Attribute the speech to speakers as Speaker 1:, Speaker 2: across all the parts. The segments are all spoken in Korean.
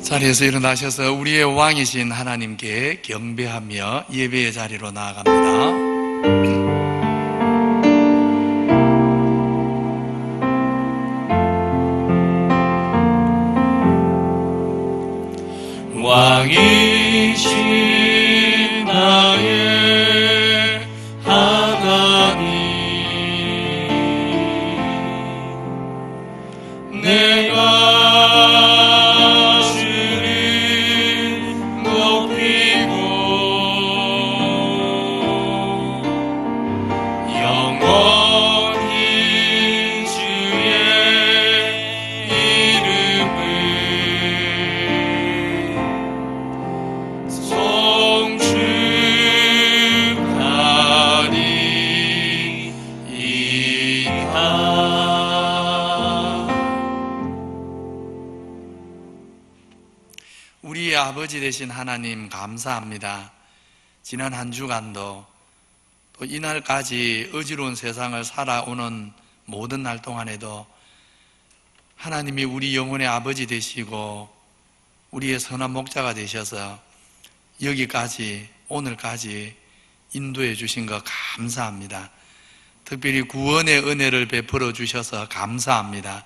Speaker 1: 자리에서 일어나셔서 우리의 왕이신 하나님께 경배하며 예배의 자리로 나아갑니다.
Speaker 2: 왕이신 나의 하나님, 내가 주를 높이고 영원히 주의 이름을
Speaker 1: 우리의 아버지 되신 하나님 감사합니다. 지난 한 주간도 또 이날까지 어지러운 세상을 살아오는 모든 날 동안에도 하나님이 우리 영혼의 아버지 되시고 우리의 선한 목자가 되셔서 여기까지 오늘까지 인도해 주신 것 감사합니다. 특별히 구원의 은혜를 베풀어 주셔서 감사합니다.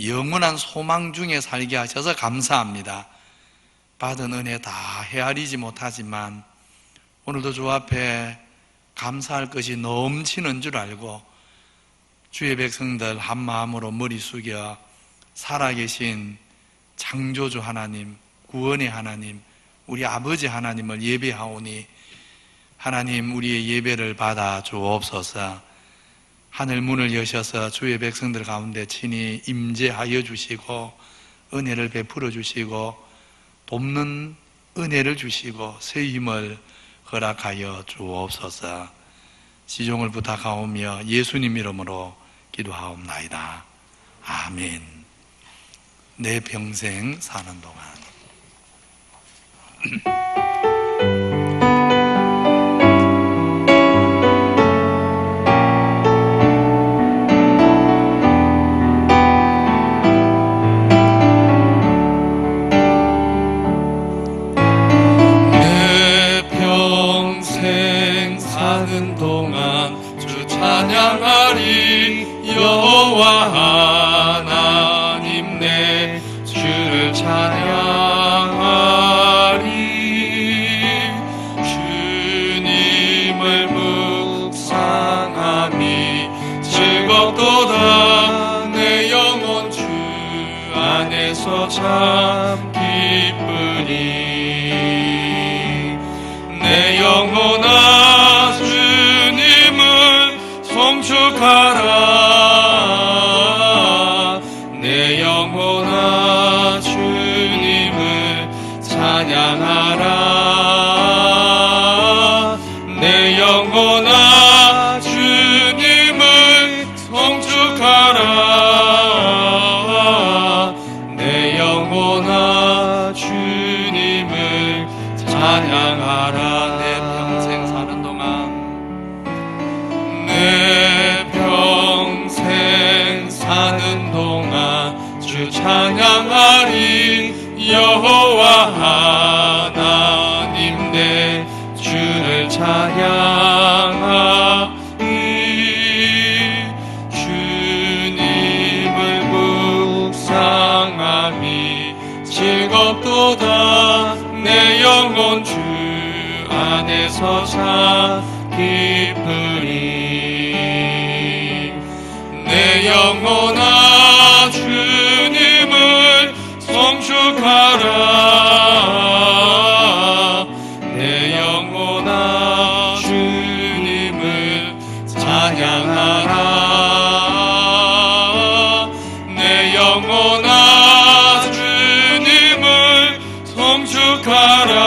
Speaker 1: 영원한 소망 중에 살게 하셔서 감사합니다. 받은 은혜 다 헤아리지 못하지만 오늘도 주 앞에 감사할 것이 넘치는 줄 알고 주의 백성들 한 마음으로 머리 숙여 살아계신 창조주 하나님, 구원의 하나님, 우리 아버지 하나님을 예배하오니 하나님 우리의 예배를 받아 주옵소서. 하늘 문을 여셔서 주의 백성들 가운데 친히 임재하여 주시고 은혜를 베풀어 주시고 돕는 은혜를 주시고 새 힘을 허락하여 주옵소서. 지종을 부탁하오며 예수님 이름으로 기도하옵나이다. 아멘. 내 평생 사는 동안
Speaker 2: 사는 동안 주 찬양하리. 여호와 하나님 내 주를 찬양하리. 주님을 묵상함이 즐겁도다. 내 영혼 주 안에서 참 기쁘리. 내 영혼아 주님을 송축하라. 내 영혼아 주님을 찬양하라. 내 영혼아 주님을 송축하라. 내 영혼아 주님을 찬양하라. 내 평생 사는 동안 주 찬양하리. 여호와 하나님 내 주를 찬양하리. 주님을 묵상함이 즐겁도다. 내 영혼 주 안에서 참 기쁘리. 내 영혼아 주님을 송축하라. 내 영혼아 주님을 찬양하라. 내 영혼아 주님을 송축하라.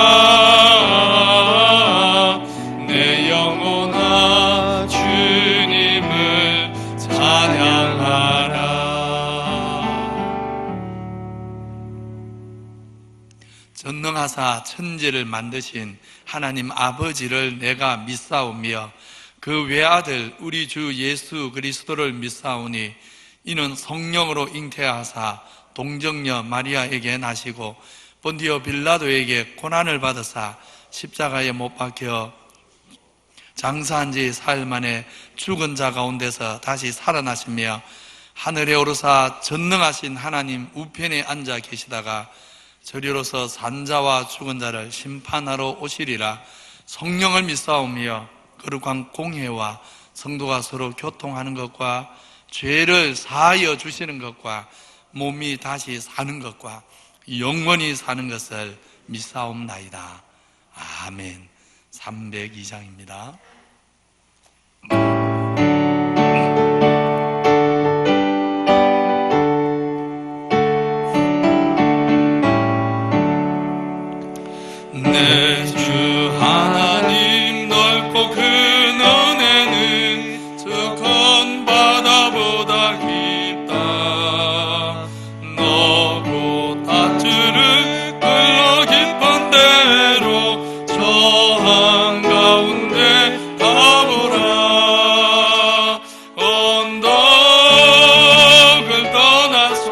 Speaker 2: 내 영혼아 주님을 찬양하라.
Speaker 1: 전능하사 천지를 만드신 하나님 아버지를 내가 믿사오며 그 외아들 우리 주 예수 그리스도를 믿사오니 이는 성령으로 잉태하사 동정녀 마리아에게 나시고 본디오 빌라도에게 고난을 받으사 십자가에 못 박혀 장사한 지 사흘 만에 죽은 자 가운데서 다시 살아나시며 하늘에 오르사 전능하신 하나님 우편에 앉아 계시다가 저리로서 산자와 죽은 자를 심판하러 오시리라. 성령을 믿사오며 거룩한 공회와 성도가 서로 교통하는 것과 죄를 사하여 주시는 것과 몸이 다시 사는 것과 영원히 사는 것을 믿사옵나이다. 아멘. 302장입니다.
Speaker 2: 내 주 하나님 넓고 큰 은혜는 저 큰 바다보다 깊다. 너고 다투를 흘러 깊은 대로 저 한가운데 가보라. 언덕을 떠나서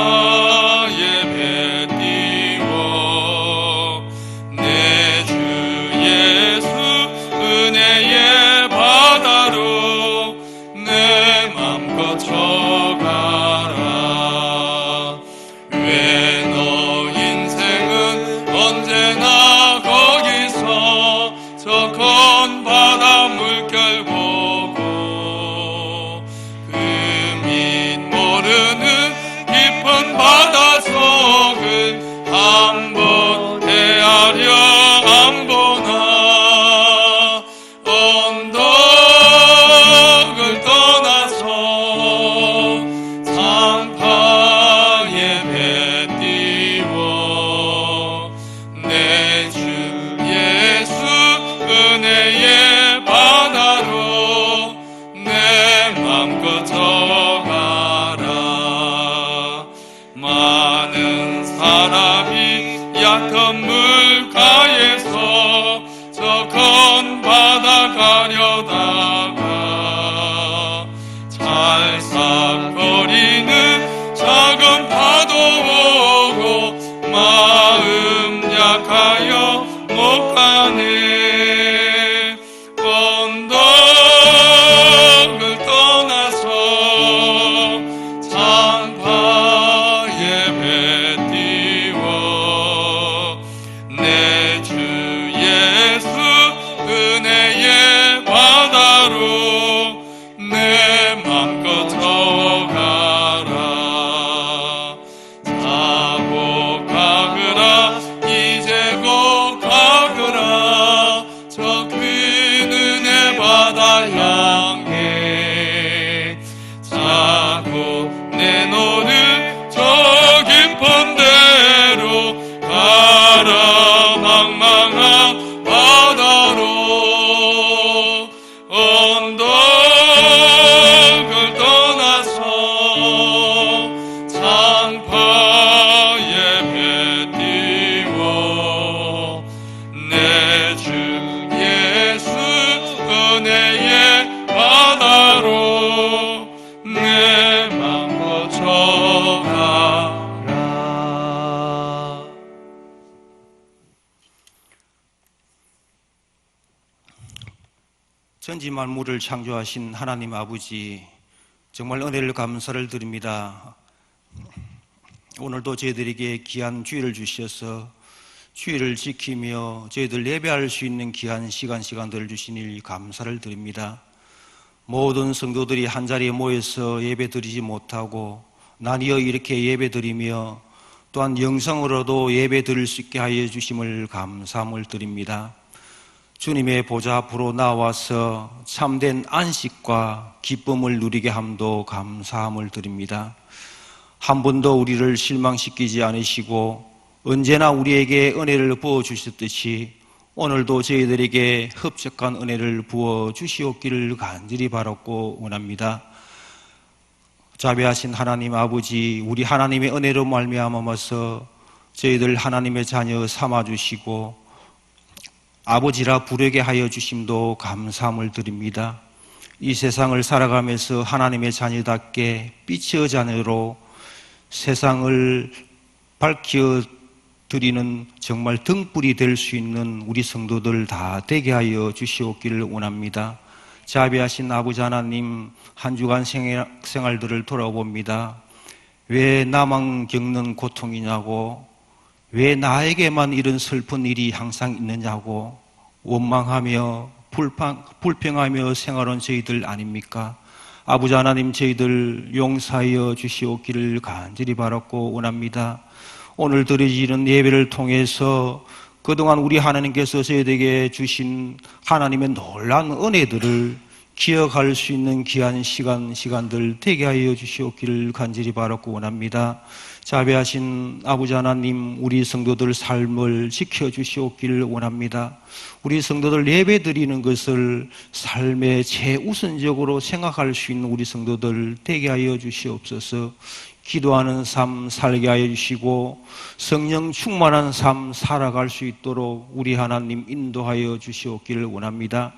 Speaker 2: 상파에 배 띄워 내 주 예수 은혜의 바다로 내 맘껏 쳐가라. 왜 너 인생은 언제나 거기서 저 큰 바다 물결 보고 그 밑 모르는 깊은 바다 속을 한번 헤아려 안 보나. 언덕을 떠나서 상파에 배 띄워 내 주 예수 은혜의 바다로 내 맘껏 져가라. 많은 사람이 얕은 물가에서 저 큰 바다 가려다가 찰싹거리는 작은 파도 보고 마음 약하여 못 가네. 언덕을 떠나서 상파에 배 띄워 내 주 예수 은혜의 바다로 내 맘껏 져가라. 사고 가거라 이제 곧 가거라. 저 큰 은혜 바다 향해 자고 내노를 저 깊은 데로 가라. 망망한 바다로 언덕을 떠나서 상파에 배 띄워 내 주 예수 은혜의 바다로 내 맘껏 져가라.
Speaker 3: 전지 만물을 창조하신 하나님 아버지, 정말 은혜를 감사를 드립니다. 오늘도 저희들에게 귀한 주일을 주셔서 주일을 지키며 저희들 예배할 수 있는 귀한 시간들을 주시니 감사를 드립니다. 모든 성도들이 한자리에 모여서 예배 드리지 못하고 나뉘어 이렇게 예배 드리며 또한 영상으로도 예배 드릴 수 있게 하여 주심을 감사함을 드립니다. 주님의 보좌 앞으로 나와서 참된 안식과 기쁨을 누리게 함도 감사함을 드립니다. 한 번도 우리를 실망시키지 않으시고 언제나 우리에게 은혜를 부어주셨듯이 오늘도 저희들에게 흡족한 은혜를 부어주시옵기를 간절히 바랐고 원합니다. 자비하신 하나님 아버지, 우리 하나님의 은혜로 말미암아서 저희들 하나님의 자녀 삼아주시고 아버지라 부르게 하여 주심도 감사함을 드립니다. 이 세상을 살아가면서 하나님의 자녀답게 빛의 자녀로 세상을 밝혀 드리는 정말 등불이 될 수 있는 우리 성도들 다 되게 하여 주시옵기를 원합니다. 자비하신 아버지 하나님, 한 주간 생활들을 돌아봅니다. 왜 나만 겪는 고통이냐고, 왜 나에게만 이런 슬픈 일이 항상 있느냐고 원망하며 불평하며 생활한 저희들 아닙니까? 아버지 하나님, 저희들 용서하여 주시옵기를 간절히 바랐고 원합니다. 오늘 드려지는 예배를 통해서 그동안 우리 하나님께서 저희에게 주신 하나님의 놀라운 은혜들을 기억할 수 있는 귀한 시간들 되게 하여 주시옵기를 간절히 바랐고 원합니다. 자비하신 아버지 하나님, 우리 성도들 삶을 지켜주시옵기를 원합니다. 우리 성도들 예배 드리는 것을 삶의 최우선적으로 생각할 수 있는 우리 성도들 되게 하여 주시옵소서. 기도하는 삶 살게 하여 주시고 성령 충만한 삶 살아갈 수 있도록 우리 하나님 인도하여 주시옵기를 원합니다.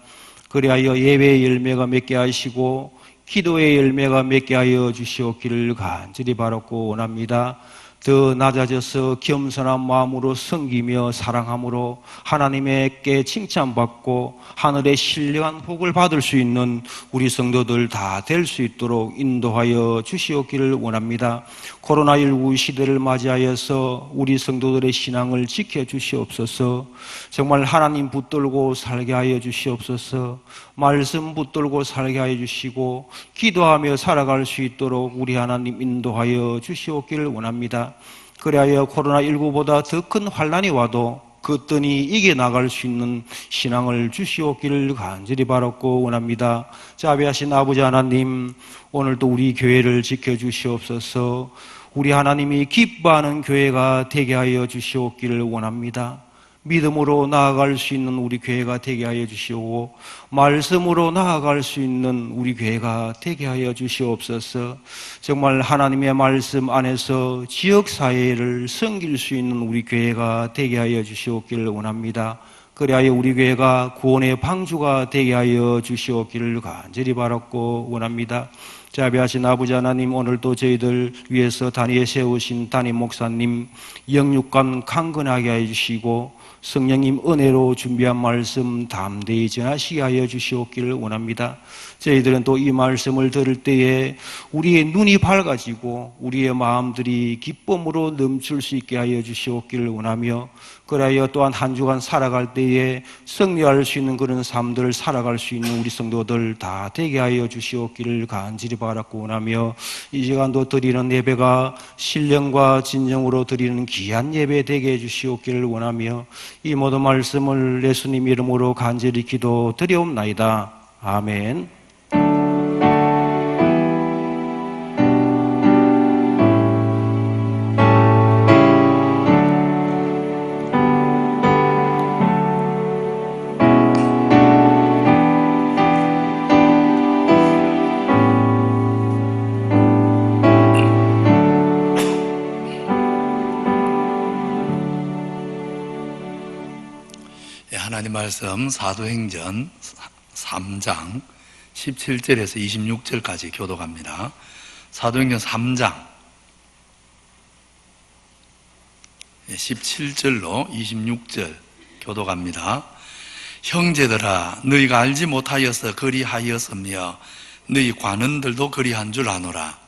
Speaker 3: 그리하여 예배의 열매가 맺게 하시고 기도의 열매가 맺게 하여 주시옵기를 간절히 바랐고 원합니다. 더 낮아져서 겸손한 마음으로 섬기며 사랑함으로 하나님께 칭찬받고 하늘의 신령한 복을 받을 수 있는 우리 성도들 다 될 수 있도록 인도하여 주시옵기를 원합니다. 코로나19 시대를 맞이하여서 우리 성도들의 신앙을 지켜주시옵소서. 정말 하나님 붙들고 살게 하여 주시옵소서. 말씀 붙들고 살게 하여 주시고 기도하며 살아갈 수 있도록 우리 하나님 인도하여 주시옵기를 원합니다. 그리하여 코로나19보다 더 큰 환난이 와도 그뜬히 이겨나갈 수 있는 신앙을 주시옵기를 간절히 바랐고 원합니다. 자비하신 아버지 하나님, 오늘도 우리 교회를 지켜주시옵소서. 우리 하나님이 기뻐하는 교회가 되게 하여 주시옵기를 원합니다. 믿음으로 나아갈 수 있는 우리 교회가 되게 하여 주시고 말씀으로 나아갈 수 있는 우리 교회가 되게 하여 주시옵소서. 정말 하나님의 말씀 안에서 지역사회를 섬길 수 있는 우리 교회가 되게 하여 주시옵기를 원합니다. 그리하여 우리 교회가 구원의 방주가 되게 하여 주시옵기를 간절히 바랐고 원합니다. 자비하신 아버지 하나님, 오늘도 저희들 위해서 단위에 세우신 담임 목사님 영육간 강건하게 하여 주시고 성령님 은혜로 준비한 말씀 담대히 전하시게 하여 주시옵기를 원합니다. 저희들은 또 이 말씀을 들을 때에 우리의 눈이 밝아지고 우리의 마음들이 기쁨으로 넘칠 수 있게 하여 주시옵기를 원하며 그리하여 또한 한 주간 살아갈 때에 승리할 수 있는 그런 삶들을 살아갈 수 있는 우리 성도들 다 되게 하여 주시옵기를 간절히 바랐고 원하며 이 시간도 드리는 예배가 신령과 진정으로 드리는 귀한 예배 되게 해 주시옵기를 원하며 이 모든 말씀을 예수님 이름으로 간절히 기도드리옵나이다. 아멘.
Speaker 1: 하나님 말씀 사도행전 3장 17절에서 26절까지 교독합니다. 사도행전 3장 17절로 26절 교독합니다. 형제들아, 너희가 알지 못하여서 그리하였으며 너희 관원들도 그리한 줄 아노라.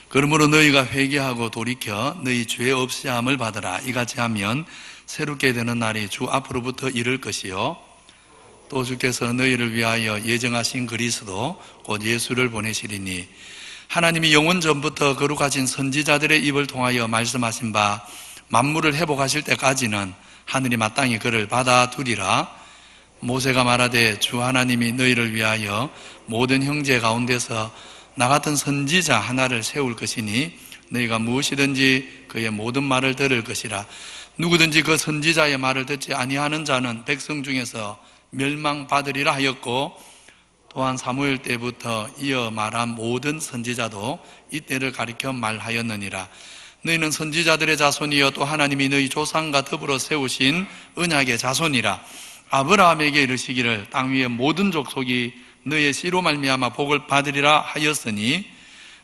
Speaker 1: 그러므로 너희가 회개하고 돌이켜 너희 죄 없이 함을 받으라. 이같이 하면 새롭게 되는 날이 주 앞으로부터 이를 것이요 또 주께서 너희를 위하여 예정하신 그리스도 곧 예수를 보내시리니 하나님이 영원 전부터 거룩하신 선지자들의 입을 통하여 말씀하신 바 만물을 회복하실 때까지는 하늘이 마땅히 그를 받아두리라. 모세가 말하되 주 하나님이 너희를 위하여 모든 형제 가운데서 나 같은 선지자 하나를 세울 것이니 너희가 무엇이든지 그의 모든 말을 들을 것이라. 누구든지 그 선지자의 말을 듣지 아니하는 자는 백성 중에서 멸망받으리라 하였고 또한 사무엘 때부터 이어 말한 모든 선지자도 이때를 가리켜 말하였느니라. 너희는 선지자들의 자손이여 또 하나님이 너희 조상과 더불어 세우신 언약의 자손이라. 아브라함에게 이르시기를 땅 위의 모든 족속이 너희의 씨로 말미암아 복을 받으리라 하였으니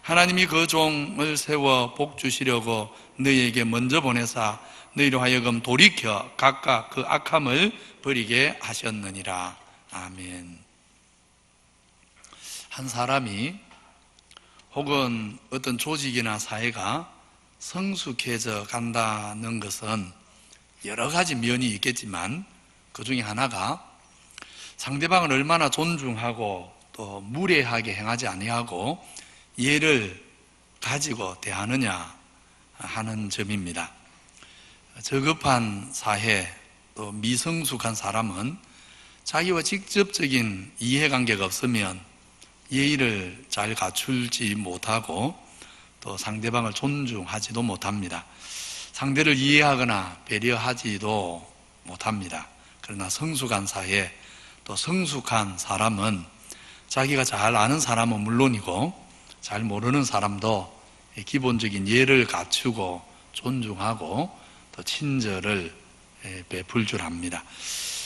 Speaker 1: 하나님이 그 종을 세워 복 주시려고 너희에게 먼저 보내사 너희로 하여금 돌이켜 각각 그 악함을 버리게 하셨느니라. 아멘. 한 사람이 혹은 어떤 조직이나 사회가 성숙해져 간다는 것은 여러 가지 면이 있겠지만 그 중에 하나가 상대방을 얼마나 존중하고 또 무례하게 행하지 아니하고 예를 가지고 대하느냐 하는 점입니다. 저급한 사회 또 미성숙한 사람은 자기와 직접적인 이해관계가 없으면 예의를 잘 갖출지 못하고 또 상대방을 존중하지도 못합니다. 상대를 이해하거나 배려하지도 못합니다. 그러나 성숙한 사회 또 성숙한 사람은 자기가 잘 아는 사람은 물론이고 잘 모르는 사람도 기본적인 예를 갖추고 존중하고 또 친절을 베풀 줄 압니다.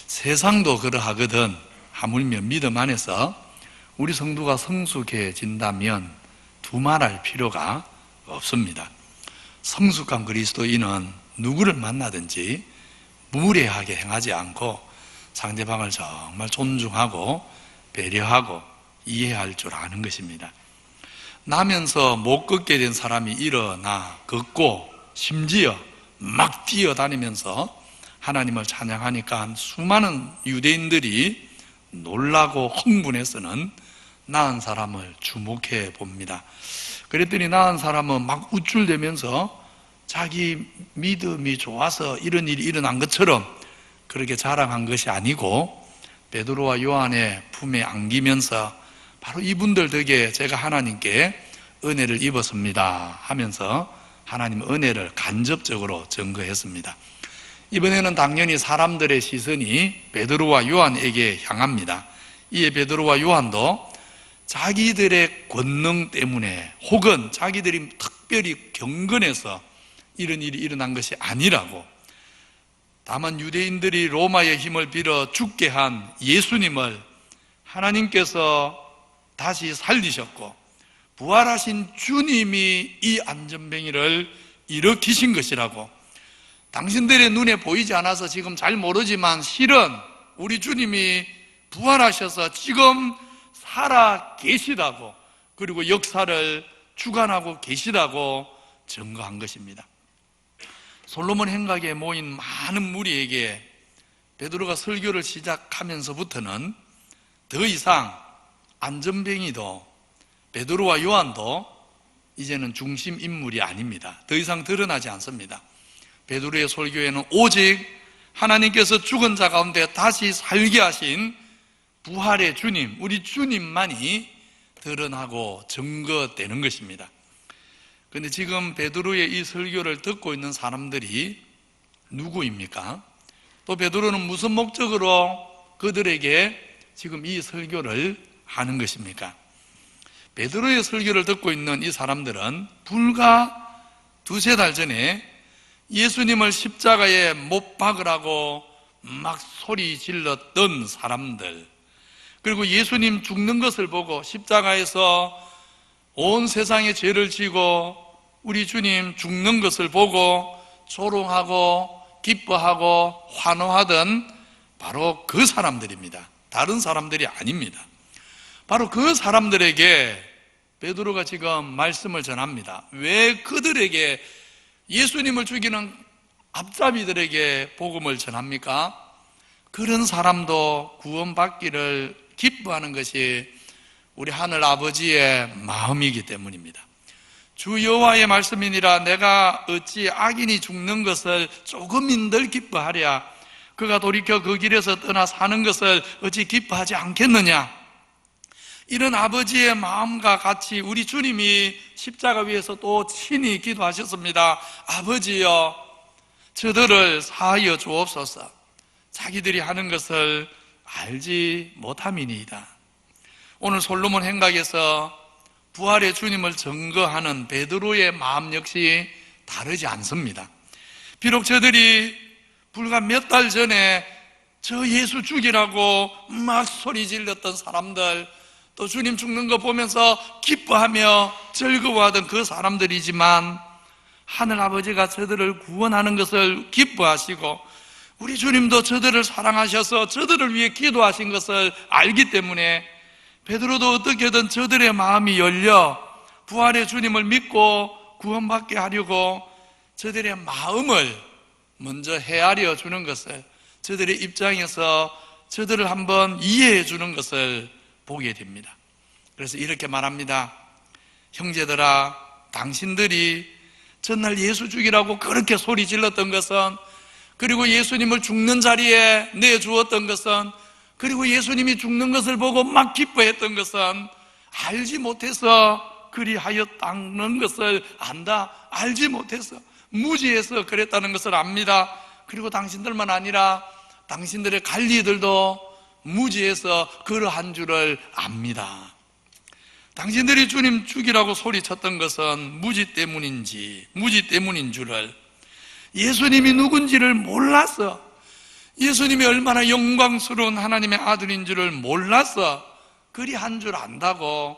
Speaker 1: 세상도 그러하거든 하물며 믿음 안에서 우리 성도가 성숙해진다면 두말할 필요가 없습니다. 성숙한 그리스도인은 누구를 만나든지 무례하게 행하지 않고 상대방을 정말 존중하고 배려하고 이해할 줄 아는 것입니다. 나면서 못 걷게 된 사람이 일어나 걷고 심지어 막 뛰어다니면서 하나님을 찬양하니까 수많은 유대인들이 놀라고 흥분해서는 나은 사람을 주목해 봅니다. 그랬더니 나은 사람은 막 우쭐대면서 자기 믿음이 좋아서 이런 일이 일어난 것처럼 그렇게 자랑한 것이 아니고 베드로와 요한의 품에 안기면서 바로 이분들 덕에 제가 하나님께 은혜를 입었습니다 하면서 하나님 은혜를 간접적으로 증거했습니다. 이번에는 당연히 사람들의 시선이 베드로와 요한에게 향합니다. 이에 베드로와 요한도 자기들의 권능 때문에 혹은 자기들이 특별히 경건해서 이런 일이 일어난 것이 아니라고, 다만 유대인들이 로마의 힘을 빌어 죽게 한 예수님을 하나님께서 다시 살리셨고 부활하신 주님이 이 안전뱅이를 일으키신 것이라고, 당신들의 눈에 보이지 않아서 지금 잘 모르지만 실은 우리 주님이 부활하셔서 지금 살아 계시다고, 그리고 역사를 주관하고 계시다고 증거한 것입니다. 솔로몬 행각에 모인 많은 무리에게 베드로가 설교를 시작하면서부터는 더 이상 안전뱅이도 베드로와 요한도 이제는 중심 인물이 아닙니다. 더 이상 드러나지 않습니다. 베드로의 설교에는 오직 하나님께서 죽은 자 가운데 다시 살게 하신 부활의 주님, 우리 주님만이 드러나고 증거되는 것입니다. 그런데 지금 베드로의 이 설교를 듣고 있는 사람들이 누구입니까? 또 베드로는 무슨 목적으로 그들에게 지금 이 설교를 하는 것입니까? 베드로의 설교를 듣고 있는 이 사람들은 불과 두세 달 전에 예수님을 십자가에 못 박으라고 막 소리 질렀던 사람들, 그리고 예수님 죽는 것을 보고 십자가에서 온 세상의 죄를 지고 우리 주님 죽는 것을 보고 조롱하고 기뻐하고 환호하던 바로 그 사람들입니다. 다른 사람들이 아닙니다. 바로 그 사람들에게 베드로가 지금 말씀을 전합니다. 왜 그들에게, 예수님을 죽이는 앞잡이들에게 복음을 전합니까? 그런 사람도 구원받기를 기뻐하는 것이 우리 하늘 아버지의 마음이기 때문입니다. 주 여호와의 말씀이니라 내가 어찌 악인이 죽는 것을 조금인들 기뻐하랴, 그가 돌이켜 그 길에서 떠나 사는 것을 어찌 기뻐하지 않겠느냐. 이런 아버지의 마음과 같이 우리 주님이 십자가 위에서 또 친히 기도하셨습니다. 아버지여, 저들을 사하여 주옵소서. 자기들이 하는 것을 알지 못함이니이다. 오늘 솔로몬 행각에서 부활의 주님을 증거하는 베드로의 마음 역시 다르지 않습니다. 비록 저들이 불과 몇 달 전에 저 예수 죽이라고 막 소리 질렀던 사람들, 또 주님 죽는 거 보면서 기뻐하며 즐거워하던 그 사람들이지만 하늘 아버지가 저들을 구원하는 것을 기뻐하시고 우리 주님도 저들을 사랑하셔서 저들을 위해 기도하신 것을 알기 때문에 베드로도 어떻게든 저들의 마음이 열려 부활의 주님을 믿고 구원받게 하려고 저들의 마음을 먼저 헤아려 주는 것을, 저들의 입장에서 저들을 한번 이해해 주는 것을 보게 됩니다. 그래서 이렇게 말합니다. 형제들아, 당신들이 전날 예수 죽이라고 그렇게 소리 질렀던 것은, 그리고 예수님을 죽는 자리에 내주었던 것은, 그리고 예수님이 죽는 것을 보고 막 기뻐했던 것은 알지 못해서 그리하였다는 것을 안다. 알지 못해서, 무지해서 그랬다는 것을 압니다. 그리고 당신들만 아니라 당신들의 관리들도 무지해서 그러한 줄을 압니다. 당신들이 주님 죽이라고 소리쳤던 것은 무지 때문인 줄을, 예수님이 누군지를 몰라서, 예수님이 얼마나 영광스러운 하나님의 아들인 줄을 몰라서 그리한 줄 안다고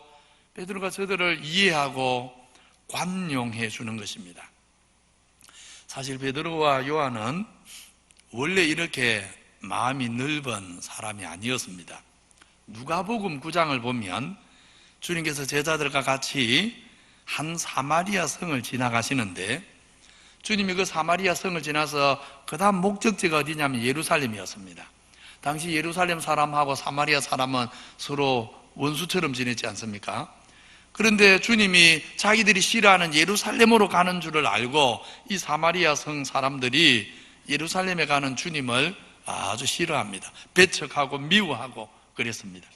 Speaker 1: 베드로가 저들을 이해하고 관용해 주는 것입니다. 사실 베드로와 요한은 원래 이렇게 마음이 넓은 사람이 아니었습니다. 누가복음 9장을 보면 주님께서 제자들과 같이 한 사마리아 성을 지나가시는데, 주님이 그 사마리아 성을 지나서 그 다음 목적지가 어디냐면 예루살렘이었습니다. 당시 예루살렘 사람하고 사마리아 사람은 서로 원수처럼 지냈지 않습니까? 그런데 주님이 자기들이 싫어하는 예루살렘으로 가는 줄을 알고 이 사마리아 성 사람들이 예루살렘에 가는 주님을 아주 싫어합니다. 배척하고 미워하고 그랬습니다.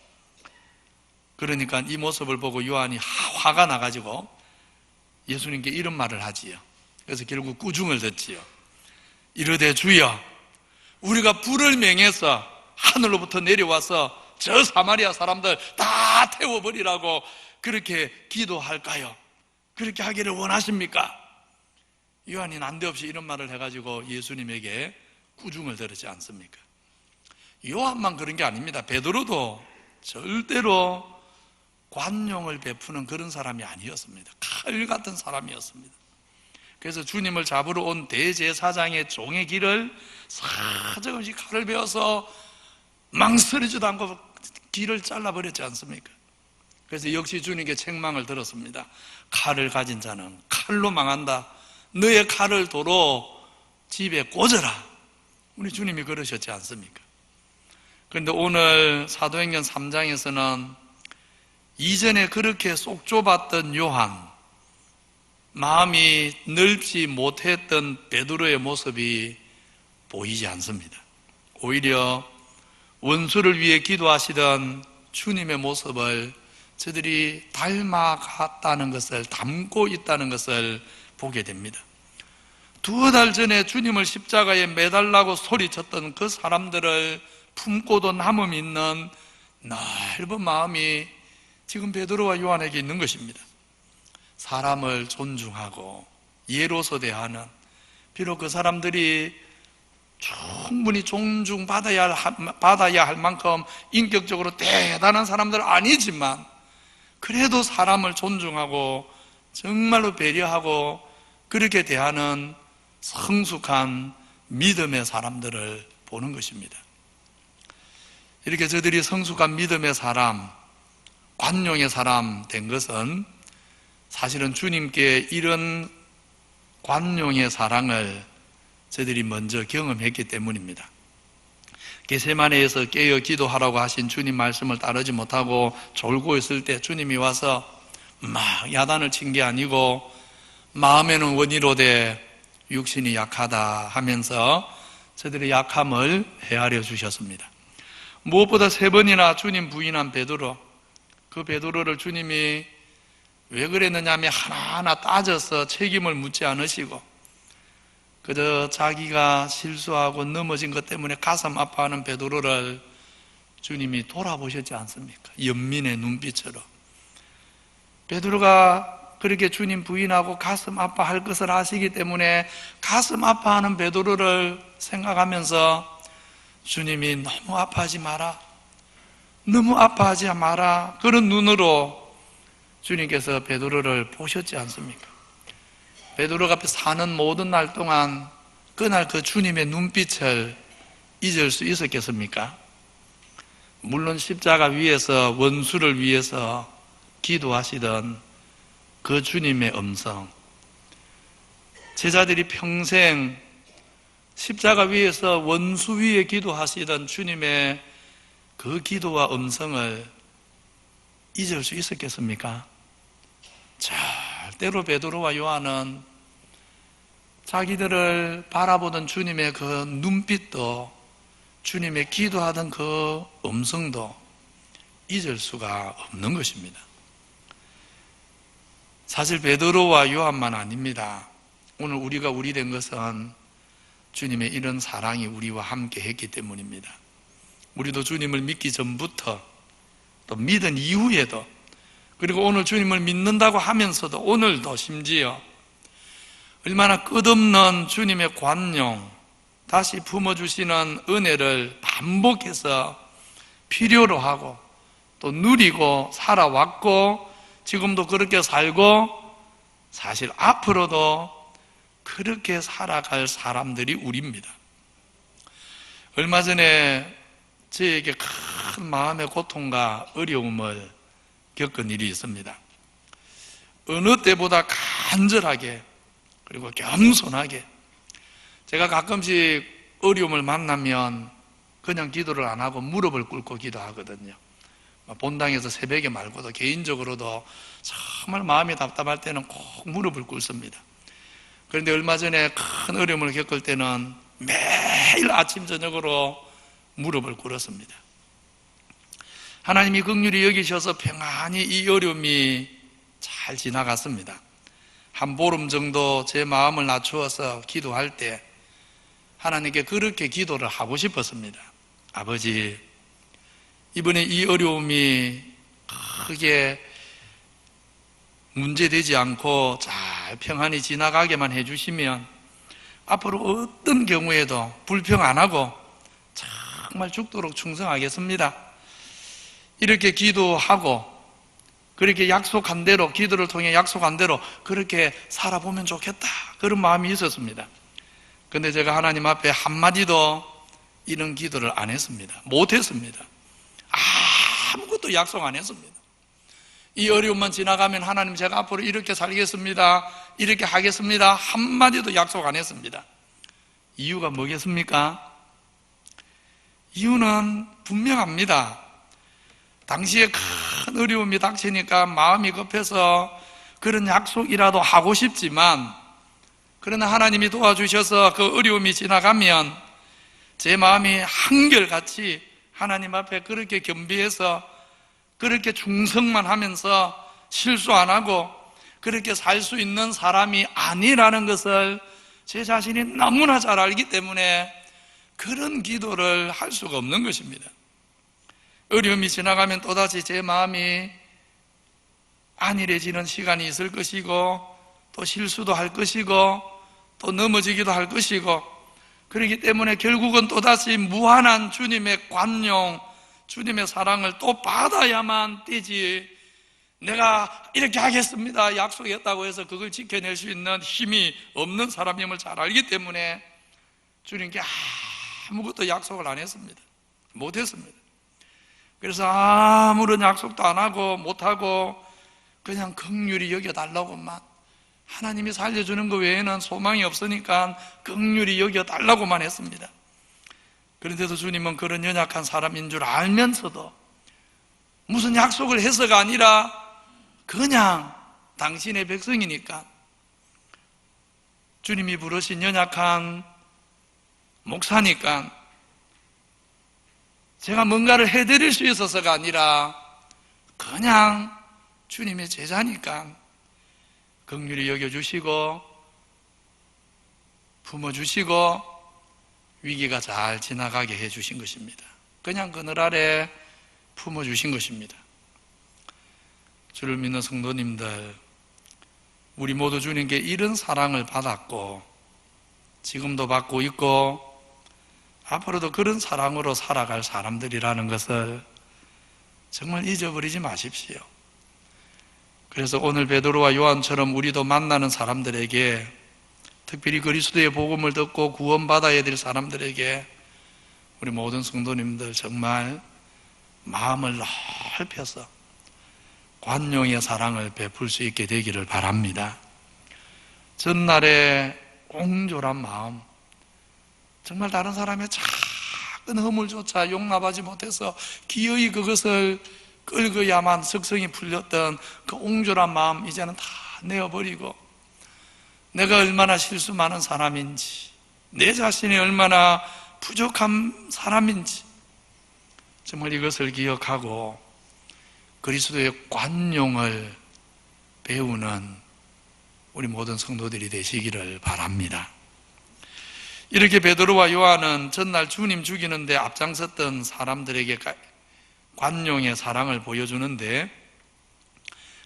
Speaker 1: 그러니까 이 모습을 보고 요한이 화가 나가지고 예수님께 이런 말을 하지요. 그래서 결국 꾸중을 듣지요. 이르되 주여, 우리가 불을 명해서 하늘로부터 내려와서 저 사마리아 사람들 다 태워버리라고 그렇게 기도할까요? 그렇게 하기를 원하십니까? 요한이 난데없이 이런 말을 해가지고 예수님에게 꾸중을 들었지 않습니까? 요한만 그런 게 아닙니다. 베드로도 절대로 관용을 베푸는 그런 사람이 아니었습니다. 칼 같은 사람이었습니다. 그래서 주님을 잡으러 온 대제사장의 종의 길을 사정없이 칼을 베어서 망설이지도 않고 길을 잘라버렸지 않습니까? 그래서 역시 주님께 책망을 들었습니다. 칼을 가진 자는 칼로 망한다. 너의 칼을 도로 집에 꽂아라. 우리 주님이 그러셨지 않습니까? 그런데 오늘 사도행전 3장에서는 이전에 그렇게 속 좁았던 요한, 마음이 넓지 못했던 베드로의 모습이 보이지 않습니다. 오히려 원수를 위해 기도하시던 주님의 모습을 저들이 닮아갔다는 것을, 닮고 있다는 것을 보게 됩니다. 2달 전에 주님을 십자가에 매달라고 소리쳤던 그 사람들을 품고도 남음 있는 넓은 마음이 지금 베드로와 요한에게 있는 것입니다. 사람을 존중하고 예로서 대하는, 비록 그 사람들이 충분히 존중받아야 할 만큼 인격적으로 대단한 사람들 아니지만 그래도 사람을 존중하고 정말로 배려하고 그렇게 대하는 성숙한 믿음의 사람들을 보는 것입니다. 이렇게 저들이 성숙한 믿음의 사람, 관용의 사람 된 것은 사실은 주님께 이런 관용의 사랑을 저들이 먼저 경험했기 때문입니다. 겟세마네에서 깨어 기도하라고 하신 주님 말씀을 따르지 못하고 졸고 있을 때 주님이 와서 막 야단을 친 게 아니고 마음에는 원이로되 육신이 약하다 하면서 저들의 약함을 헤아려 주셨습니다. 무엇보다 3번이나 주님 부인한 베드로, 그 베드로를 주님이 왜 그랬느냐 하면 하나하나 따져서 책임을 묻지 않으시고 그저 자기가 실수하고 넘어진 것 때문에 가슴 아파하는 베드로를 주님이 돌아보셨지 않습니까? 연민의 눈빛으로. 베드로가 그렇게 주님 부인하고 가슴 아파할 것을 아시기 때문에 가슴 아파하는 베드로를 생각하면서 주님이 너무 아파하지 마라, 너무 아파하지 마라, 그런 눈으로 주님께서 베드로를 보셨지 않습니까? 베드로가 앞에 사는 모든 날 동안 그날 그 주님의 눈빛을 잊을 수 있었겠습니까? 물론 십자가 위에서 원수를 위해서 기도하시던 그 주님의 음성, 제자들이 평생 십자가 위에서 원수 위에 기도하시던 주님의 그 기도와 음성을 잊을 수 있었겠습니까? 절대로 베드로와 요한은 자기들을 바라보던 주님의 그 눈빛도, 주님의 기도하던 그 음성도 잊을 수가 없는 것입니다. 사실 베드로와 요한만 아닙니다. 오늘 우리가 우리 된 것은 주님의 이런 사랑이 우리와 함께 했기 때문입니다. 우리도 주님을 믿기 전부터, 또 믿은 이후에도, 그리고 오늘 주님을 믿는다고 하면서도 오늘도 심지어 얼마나 끝없는 주님의 관용, 다시 품어주시는 은혜를 반복해서 필요로 하고 또 누리고 살아왔고, 지금도 그렇게 살고 사실 앞으로도 그렇게 살아갈 사람들이 우리입니다. 얼마 전에 저에게 큰 마음의 고통과 어려움을 겪은 일이 있습니다. 어느 때보다 간절하게 그리고 겸손하게, 제가 가끔씩 어려움을 만나면 그냥 기도를 안 하고 무릎을 꿇고 기도하거든요. 본당에서 새벽에 말고도 개인적으로도 정말 마음이 답답할 때는 꼭 무릎을 꿇습니다. 그런데 얼마 전에 큰 어려움을 겪을 때는 매일 아침 저녁으로 무릎을 꿇었습니다. 하나님이 긍휼히 여기셔서 평안히 이 어려움이 잘 지나갔습니다. 한 보름 정도 제 마음을 낮추어서 기도할 때 하나님께 그렇게 기도를 하고 싶었습니다. 아버지, 이번에 이 어려움이 크게 문제되지 않고 잘 평안히 지나가게만 해주시면 앞으로 어떤 경우에도 불평 안 하고 정말 죽도록 충성하겠습니다. 이렇게 기도하고 그렇게 약속한 대로, 기도를 통해 약속한 대로 그렇게 살아보면 좋겠다, 그런 마음이 있었습니다. 그런데 제가 하나님 앞에 한마디도 이런 기도를 안 했습니다. 못했습니다. 아무것도 약속 안 했습니다. 이 어려움만 지나가면 하나님 제가 앞으로 이렇게 살겠습니다, 이렇게 하겠습니다, 한마디도 약속 안 했습니다. 이유가 뭐겠습니까? 이유는 분명합니다. 당시에 큰 어려움이 닥치니까 마음이 급해서 그런 약속이라도 하고 싶지만, 그러나 하나님이 도와주셔서 그 어려움이 지나가면 제 마음이 한결같이 하나님 앞에 그렇게 겸비해서 그렇게 충성만 하면서 실수 안 하고 그렇게 살 수 있는 사람이 아니라는 것을 제 자신이 너무나 잘 알기 때문에 그런 기도를 할 수가 없는 것입니다. 어려움이 지나가면 또다시 제 마음이 안일해지는 시간이 있을 것이고, 또 실수도 할 것이고, 또 넘어지기도 할 것이고, 그렇기 때문에 결국은 또다시 무한한 주님의 관용, 주님의 사랑을 또 받아야만 되지, 내가 이렇게 하겠습니다 약속했다고 해서 그걸 지켜낼 수 있는 힘이 없는 사람임을 잘 알기 때문에 주님께 아무것도 약속을 안 했습니다. 못했습니다. 그래서 아무런 약속도 안 하고 못하고 그냥 긍휼히 여겨달라고만, 하나님이 살려주는 것 외에는 소망이 없으니까 긍휼히 여겨달라고만 했습니다. 그런데도 주님은 그런 연약한 사람인 줄 알면서도 무슨 약속을 해서가 아니라 그냥 당신의 백성이니까 주님이 부르신 연약한 목사니까 제가 뭔가를 해드릴 수 있어서가 아니라 그냥 주님의 제자니까 긍휼히 여겨주시고 품어주시고 위기가 잘 지나가게 해주신 것입니다. 그냥 그늘 아래 품어주신 것입니다. 주를 믿는 성도님들, 우리 모두 주님께 이런 사랑을 받았고 지금도 받고 있고 앞으로도 그런 사랑으로 살아갈 사람들이라는 것을 정말 잊어버리지 마십시오. 그래서 오늘 베드로와 요한처럼 우리도 만나는 사람들에게, 특별히 그리스도의 복음을 듣고 구원받아야 될 사람들에게 우리 모든 성도님들 정말 마음을 넓혀서 관용의 사랑을 베풀 수 있게 되기를 바랍니다. 전날의 옹졸한 마음, 정말 다른 사람의 작은 허물조차 용납하지 못해서 기어이 그것을 끌어야만 석성이 풀렸던 그 옹졸한 마음 이제는 다 내어버리고, 내가 얼마나 실수 많은 사람인지, 내 자신이 얼마나 부족한 사람인지 정말 이것을 기억하고 그리스도의 관용을 배우는 우리 모든 성도들이 되시기를 바랍니다. 이렇게 베드로와 요한은 전날 주님 죽이는데 앞장섰던 사람들에게 관용의 사랑을 보여주는데,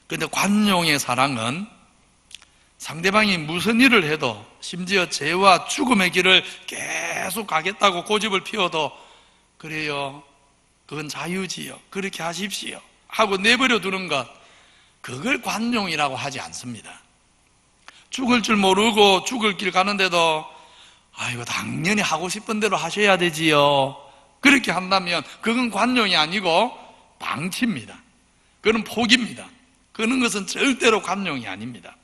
Speaker 1: 그런데 관용의 사랑은 상대방이 무슨 일을 해도, 심지어 죄와 죽음의 길을 계속 가겠다고 고집을 피워도 그래요, 그건 자유지요, 그렇게 하십시오 하고 내버려 두는 것, 그걸 관용이라고 하지 않습니다. 죽을 줄 모르고 죽을 길 가는데도 아이고 당연히 하고 싶은 대로 하셔야 되지요, 그렇게 한다면 그건 관용이 아니고 방치입니다. 그건 포기입니다. 그런 것은 절대로 관용이 아닙니다.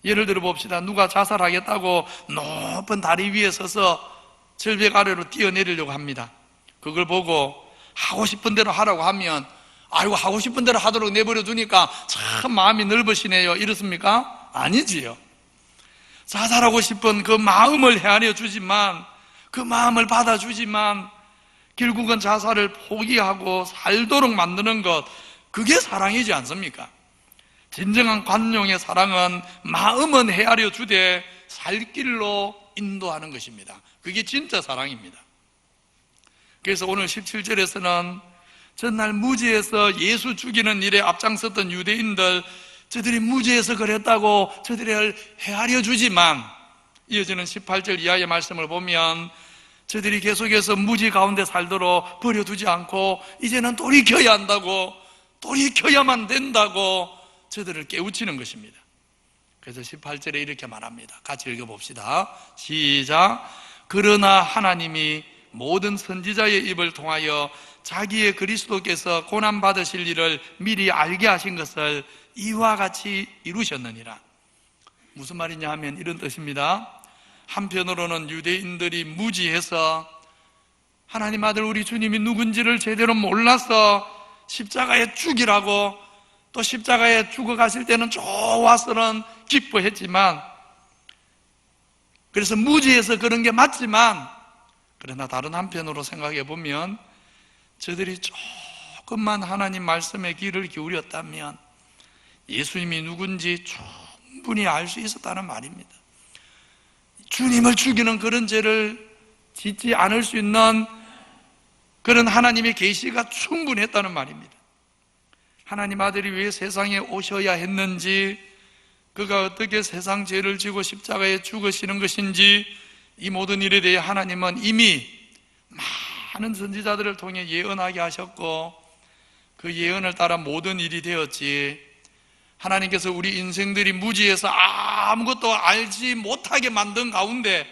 Speaker 1: 예를 들어 봅시다. 누가 자살하겠다고 높은 다리 위에 서서 절벽 아래로 뛰어내리려고 합니다. 그걸 보고 하고 싶은 대로 하라고 하면 아이고 하고 싶은 대로 하도록 내버려 두니까 참 마음이 넓으시네요, 이렇습니까? 아니지요. 자살하고 싶은 그 마음을 헤아려 주지만, 그 마음을 받아주지만 결국은 자살을 포기하고 살도록 만드는 것, 그게 사랑이지 않습니까? 진정한 관용의 사랑은 마음은 헤아려 주되 살 길로 인도하는 것입니다. 그게 진짜 사랑입니다. 그래서 오늘 17절에서는 전날 무지에서 예수 죽이는 일에 앞장섰던 유대인들, 저들이 무지에서 그랬다고 저들을 헤아려 주지만, 이어지는 18절 이하의 말씀을 보면 저들이 계속해서 무지 가운데 살도록 버려두지 않고 이제는 돌이켜야 한다고, 돌이켜야만 된다고 저들을 깨우치는 것입니다. 그래서 18절에 이렇게 말합니다. 같이 읽어봅시다. 시작. 그러나 하나님이 모든 선지자의 입을 통하여 자기의 그리스도께서 고난받으실 일을 미리 알게 하신 것을 이와 같이 이루셨느니라. 무슨 말이냐 하면 이런 뜻입니다. 한편으로는 유대인들이 무지해서 하나님 아들 우리 주님이 누군지를 제대로 몰라서 십자가에 죽이라고, 또 십자가에 죽어가실 때는 좋아서는 기뻐했지만, 그래서 무지해서 그런 게 맞지만, 그러나 다른 한편으로 생각해 보면 저들이 조금만 하나님 말씀에 귀를 기울였다면 예수님이 누군지 충분히 알 수 있었다는 말입니다. 주님을 죽이는 그런 죄를 짓지 않을 수 있는 그런 하나님의 계시가 충분했다는 말입니다. 하나님 아들이 왜 세상에 오셔야 했는지, 그가 어떻게 세상 죄를 지고 십자가에 죽으시는 것인지, 이 모든 일에 대해 하나님은 이미 많은 선지자들을 통해 예언하게 하셨고, 그 예언을 따라 모든 일이 되었지, 하나님께서 우리 인생들이 무지해서 아무것도 알지 못하게 만든 가운데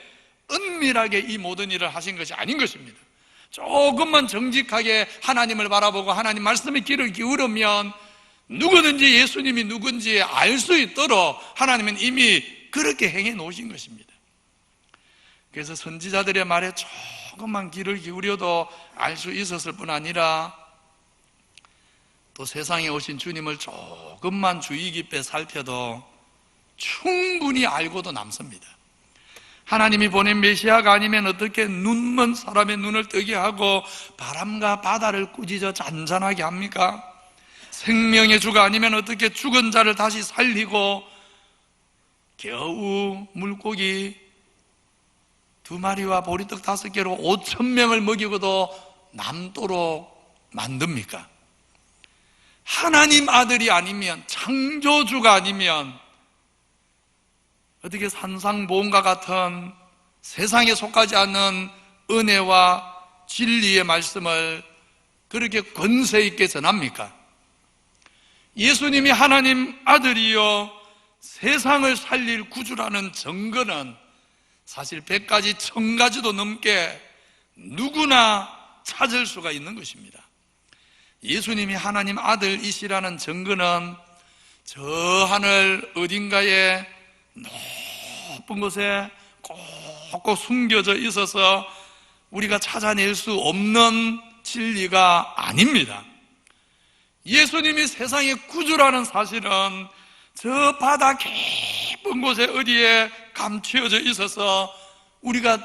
Speaker 1: 은밀하게 이 모든 일을 하신 것이 아닌 것입니다. 조금만 정직하게 하나님을 바라보고 하나님 말씀에 귀를 기울이면 누구든지 예수님이 누군지 알 수 있도록 하나님은 이미 그렇게 행해 놓으신 것입니다. 그래서 선지자들의 말에 조금만 귀를 기울여도 알 수 있었을 뿐 아니라 또 세상에 오신 주님을 조금만 주의 깊게 살펴도 충분히 알고도 남습니다. 하나님이 보낸 메시아가 아니면 어떻게 눈먼 사람의 눈을 뜨게 하고 바람과 바다를 꾸짖어 잔잔하게 합니까? 생명의 주가 아니면 어떻게 죽은 자를 다시 살리고 겨우 물고기 2마리와 보리떡 5개로 5,000명을 먹이고도 남도록 만듭니까? 하나님 아들이 아니면, 창조주가 아니면 어떻게 산상보험과 같은 세상에 속하지 않는 은혜와 진리의 말씀을 그렇게 권세 있게 전합니까? 예수님이 하나님 아들이요 세상을 살릴 구주라는 증거는 사실 100가지 1000가지도 넘게 누구나 찾을 수가 있는 것입니다. 예수님이 하나님 아들이시라는 증거는 저 하늘 어딘가에 높은 곳에 꼭꼭 숨겨져 있어서 우리가 찾아낼 수 없는 진리가 아닙니다. 예수님이 세상의 구주라는 사실은 저 바다 깊은 곳에 어디에 감추어져 있어서 우리가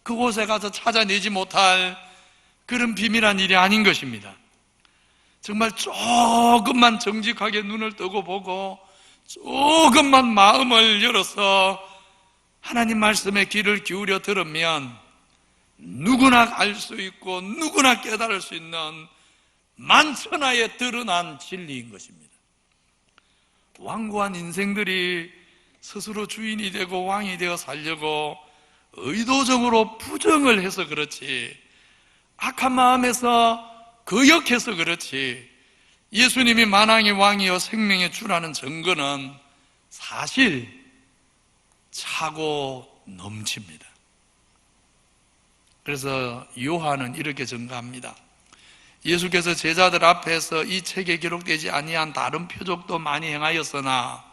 Speaker 1: 그곳에 가서 찾아내지 못할 그런 비밀한 일이 아닌 것입니다. 정말 조금만 정직하게 눈을 뜨고 보고 조금만 마음을 열어서 하나님 말씀에 귀를 기울여 들으면 누구나 알 수 있고 누구나 깨달을 수 있는 만천하에 드러난 진리인 것입니다. 완고한 인생들이 스스로 주인이 되고 왕이 되어 살려고 의도적으로 부정을 해서 그렇지, 악한 마음에서 거역해서 그렇지, 예수님이 만왕의 왕이요 생명의 주라는 증거는 사실 차고 넘칩니다. 그래서 요한은 이렇게 증거합니다. 예수께서 제자들 앞에서 이 책에 기록되지 아니한 다른 표적도 많이 행하였으나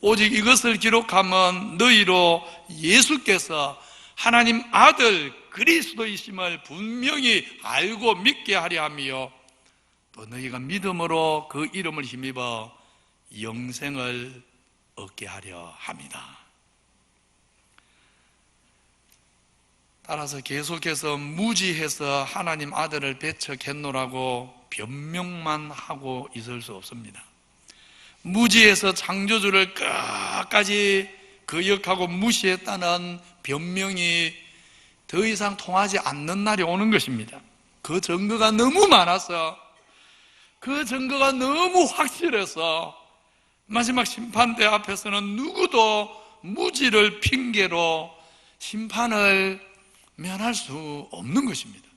Speaker 1: 오직 이것을 기록하면 너희로 예수께서 하나님 아들 그리스도이심을 분명히 알고 믿게 하려 하며 또 너희가 믿음으로 그 이름을 힘입어 영생을 얻게 하려 합니다. 따라서 계속해서 무지해서 하나님 아들을 배척했노라고 변명만 하고 있을 수 없습니다. 무지해서 창조주를 끝까지 거역하고 무시했다는 변명이 더 이상 통하지 않는 날이 오는 것입니다. 그 증거가 너무 많아서, 그 증거가 너무 확실해서 마지막 심판대 앞에서는 누구도 무지를 핑계로 심판을 면할 수 없는 것입니다.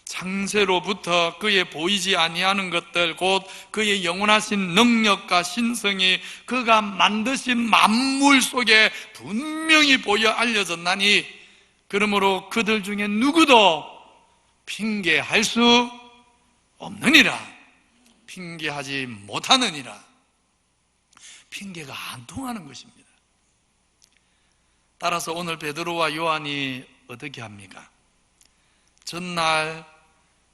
Speaker 1: 창세로부터 그의 보이지 아니하는 것들, 곧 그의 영원하신 능력과 신성이 그가 만드신 만물 속에 분명히 보여 알려졌나니 그러므로 그들 중에 누구도 핑계할 수 없느니라. 핑계하지 못하느니라. 핑계가 안 통하는 것입니다. 따라서 오늘 베드로와 요한이 어떻게 합니까? 전날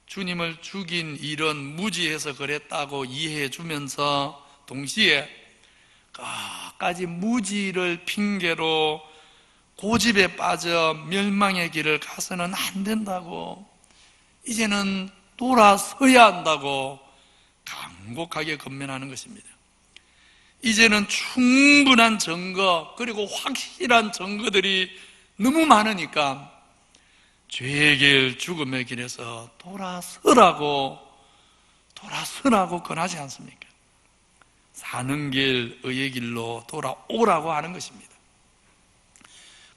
Speaker 1: 주님을 죽인 일은 무지해서 그랬다고 이해해 주면서 동시에 끝까지 무지를 핑계로 고집에 빠져 멸망의 길을 가서는 안 된다고, 이제는 돌아서야 한다고 간곡하게 권면하는 것입니다. 이제는 충분한 증거, 그리고 확실한 증거들이 너무 많으니까 죄의 길, 죽음의 길에서 돌아서라고 권하지 않습니까? 사는 길, 의의 길로 돌아오라고 하는 것입니다.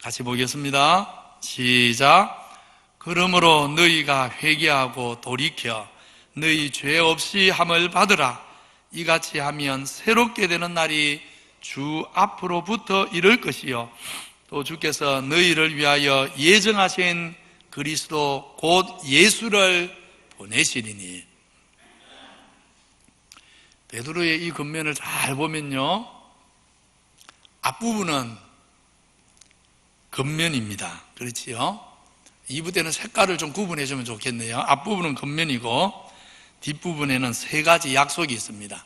Speaker 1: 같이 보겠습니다. 시작. 그러므로 너희가 회개하고 돌이켜 너희 죄 없이 함을 받으라. 이같이 하면 새롭게 되는 날이 주 앞으로부터 이를 것이요 또 주께서 너희를 위하여 예정하신 그리스도 곧 예수를 보내시리니. 베드로의 이 권면을 잘 보면요, 앞부분은 권면입니다. 그렇지요? 2부 때는 색깔을 좀 구분해 주면 좋겠네요. 앞부분은 권면이고 뒷부분에는 3가지 약속이 있습니다.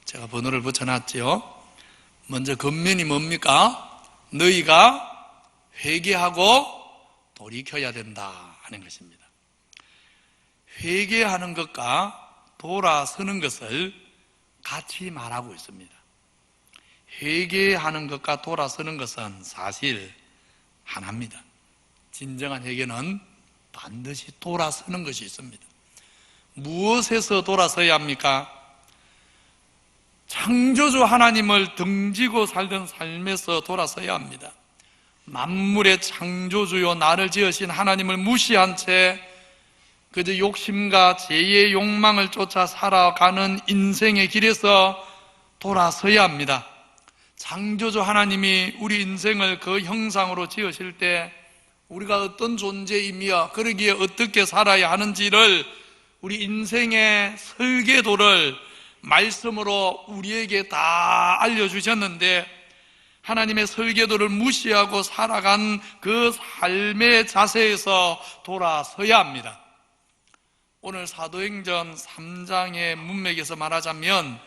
Speaker 1: 제가 번호를 붙여놨죠. 먼저 권면이 뭡니까? 너희가 회개하고 돌이켜야 된다 하는 것입니다. 회개하는 것과 돌아서는 것을 같이 말하고 있습니다. 회개하는 것과 돌아서는 것은 사실 하나입니다. 진정한 회개는 반드시 돌아서는 것이 있습니다. 무엇에서 돌아서야 합니까? 참 창조주 하나님을 등지고 살던 삶에서 돌아서야 합니다. 만물의 창조주요 나를 지으신 하나님을 무시한 채 그저 욕심과 죄의 욕망을 쫓아 살아가는 인생의 길에서 돌아서야 합니다. 창조주 하나님이 우리 인생을 그 형상으로 지으실 때 우리가 어떤 존재이며 그러기에 어떻게 살아야 하는지를 우리 인생의 설계도를 말씀으로 우리에게 다 알려주셨는데 하나님의 설계도를 무시하고 살아간 그 삶의 자세에서 돌아서야 합니다. 오늘 사도행전 3장의 문맥에서 말하자면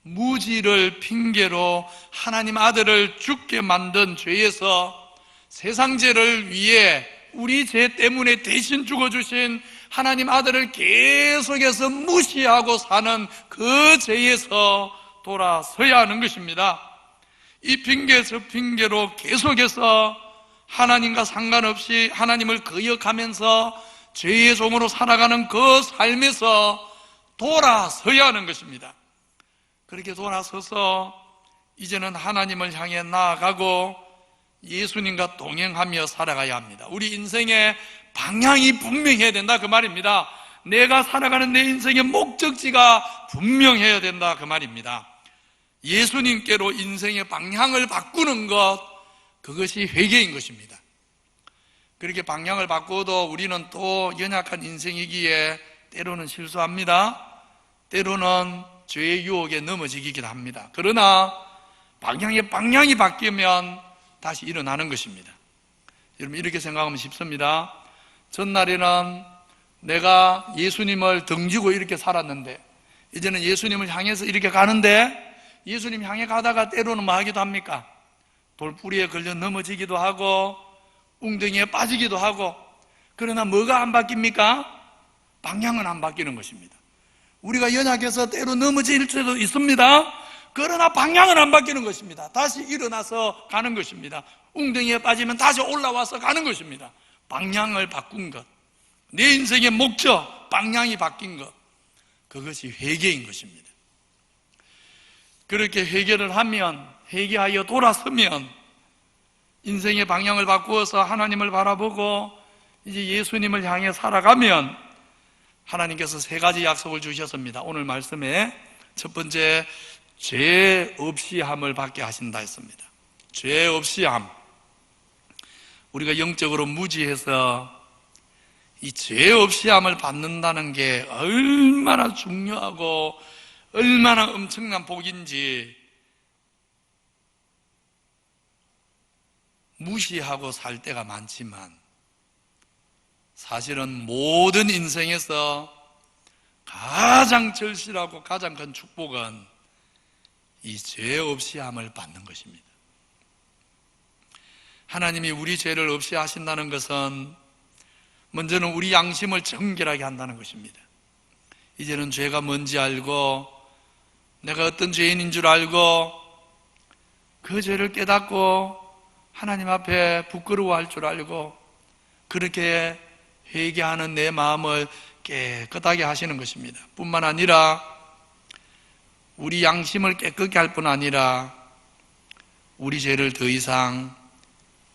Speaker 1: 무지를 핑계로 하나님 아들을 죽게 만든 죄에서 세상 죄를 위해 우리 죄 때문에 대신 죽어주신 하나님 아들을 계속해서 무시하고 사는 그 죄에서 돌아서야 하는 것입니다. 이 핑계 저 핑계로 계속해서 하나님과 상관없이 하나님을 거역하면서 죄의 종으로 살아가는 그 삶에서 돌아서야 하는 것입니다. 그렇게 돌아서서 이제는 하나님을 향해 나아가고 예수님과 동행하며 살아가야 합니다. 우리 인생의 방향이 분명해야 된다 그 말입니다. 내가 살아가는 내 인생의 목적지가 분명해야 된다 그 말입니다. 예수님께로 인생의 방향을 바꾸는 것, 그것이 회개인 것입니다. 그렇게 방향을 바꾸어도 우리는 또 연약한 인생이기에 때로는 실수합니다. 때로는 죄의 유혹에 넘어지기도 합니다. 그러나 방향이 바뀌면 다시 일어나는 것입니다. 여러분 이렇게 생각하면 쉽습니다. 전날에는 내가 예수님을 등지고 이렇게 살았는데 이제는 예수님을 향해서 이렇게 가는데 예수님 향해 가다가 때로는 뭐 하기도 합니까? 돌뿌리에 걸려 넘어지기도 하고 웅덩이에 빠지기도 하고. 그러나 뭐가 안 바뀝니까? 방향은 안 바뀌는 것입니다. 우리가 연약해서 때로 넘어질 수도 있습니다. 그러나 방향은 안 바뀌는 것입니다. 다시 일어나서 가는 것입니다. 웅덩이에 빠지면 다시 올라와서 가는 것입니다. 방향을 바꾼 것, 내 인생의 목적, 방향이 바뀐 것, 그것이 회개인 것입니다. 그렇게 회개를 하면, 회개하여 돌아서면 인생의 방향을 바꾸어서 하나님을 바라보고 이제 예수님을 향해 살아가면 하나님께서 세 가지 약속을 주셨습니다. 오늘 말씀에 첫 번째, 죄 없이 함을 받게 하신다 했습니다. 죄 없이 함. 우리가 영적으로 무지해서 이 죄 없이 함을 받는다는 게 얼마나 중요하고 얼마나 엄청난 복인지 무시하고 살 때가 많지만 사실은 모든 인생에서 가장 절실하고 가장 큰 축복은 이 죄 없이 함을 받는 것입니다. 하나님이 우리 죄를 없이 하신다는 것은 먼저는 우리 양심을 정결하게 한다는 것입니다. 이제는 죄가 뭔지 알고 내가 어떤 죄인인 줄 알고 그 죄를 깨닫고 하나님 앞에 부끄러워할 줄 알고 그렇게 회개하는 내 마음을 깨끗하게 하시는 것입니다. 뿐만 아니라 우리 양심을 깨끗게 할 뿐 아니라 우리 죄를 더 이상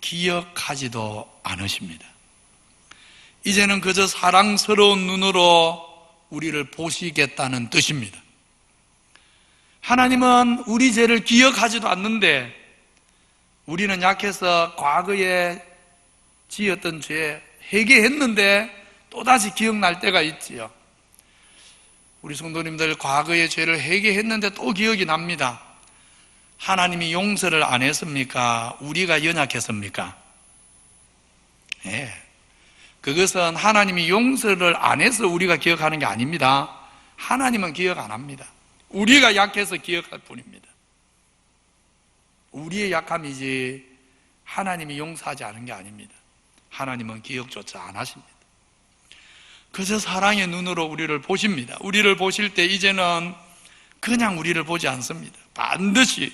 Speaker 1: 기억하지도 않으십니다. 이제는 그저 사랑스러운 눈으로 우리를 보시겠다는 뜻입니다. 하나님은 우리 죄를 기억하지도 않는데 우리는 약해서 과거에 지었던 죄 회개했는데 또다시 기억날 때가 있지요. 우리 성도님들 과거의 죄를 회개했는데 또 기억이 납니다. 하나님이 용서를 안 했습니까? 우리가 연약했습니까? 예. 그것은 하나님이 용서를 안 해서 우리가 기억하는 게 아닙니다. 하나님은 기억 안 합니다. 우리가 약해서 기억할 뿐입니다. 우리의 약함이지 하나님이 용서하지 않은 게 아닙니다. 하나님은 기억조차 안 하십니다. 그저 사랑의 눈으로 우리를 보십니다. 우리를 보실 때 이제는 그냥 우리를 보지 않습니다. 반드시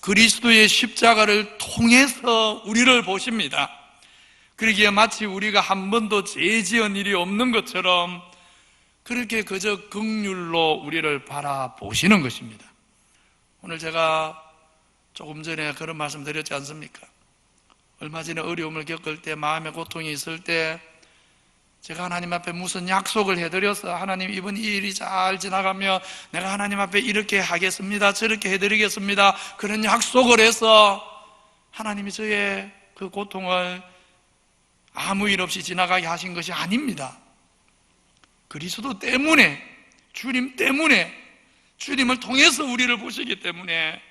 Speaker 1: 그리스도의 십자가를 통해서 우리를 보십니다. 그러기에 마치 우리가 한 번도 죄 지은 일이 없는 것처럼 그렇게 그저 긍휼로 우리를 바라보시는 것입니다. 오늘 제가 조금 전에 그런 말씀 드렸지 않습니까? 얼마 전에 어려움을 겪을 때, 마음의 고통이 있을 때 제가 하나님 앞에 무슨 약속을 해드렸어. 하나님, 이번 이 일이 잘 지나가면 내가 하나님 앞에 이렇게 하겠습니다, 저렇게 해드리겠습니다, 그런 약속을 해서 하나님이 저의 그 고통을 아무 일 없이 지나가게 하신 것이 아닙니다. 그리스도 때문에, 주님 때문에, 주님을 통해서 우리를 보시기 때문에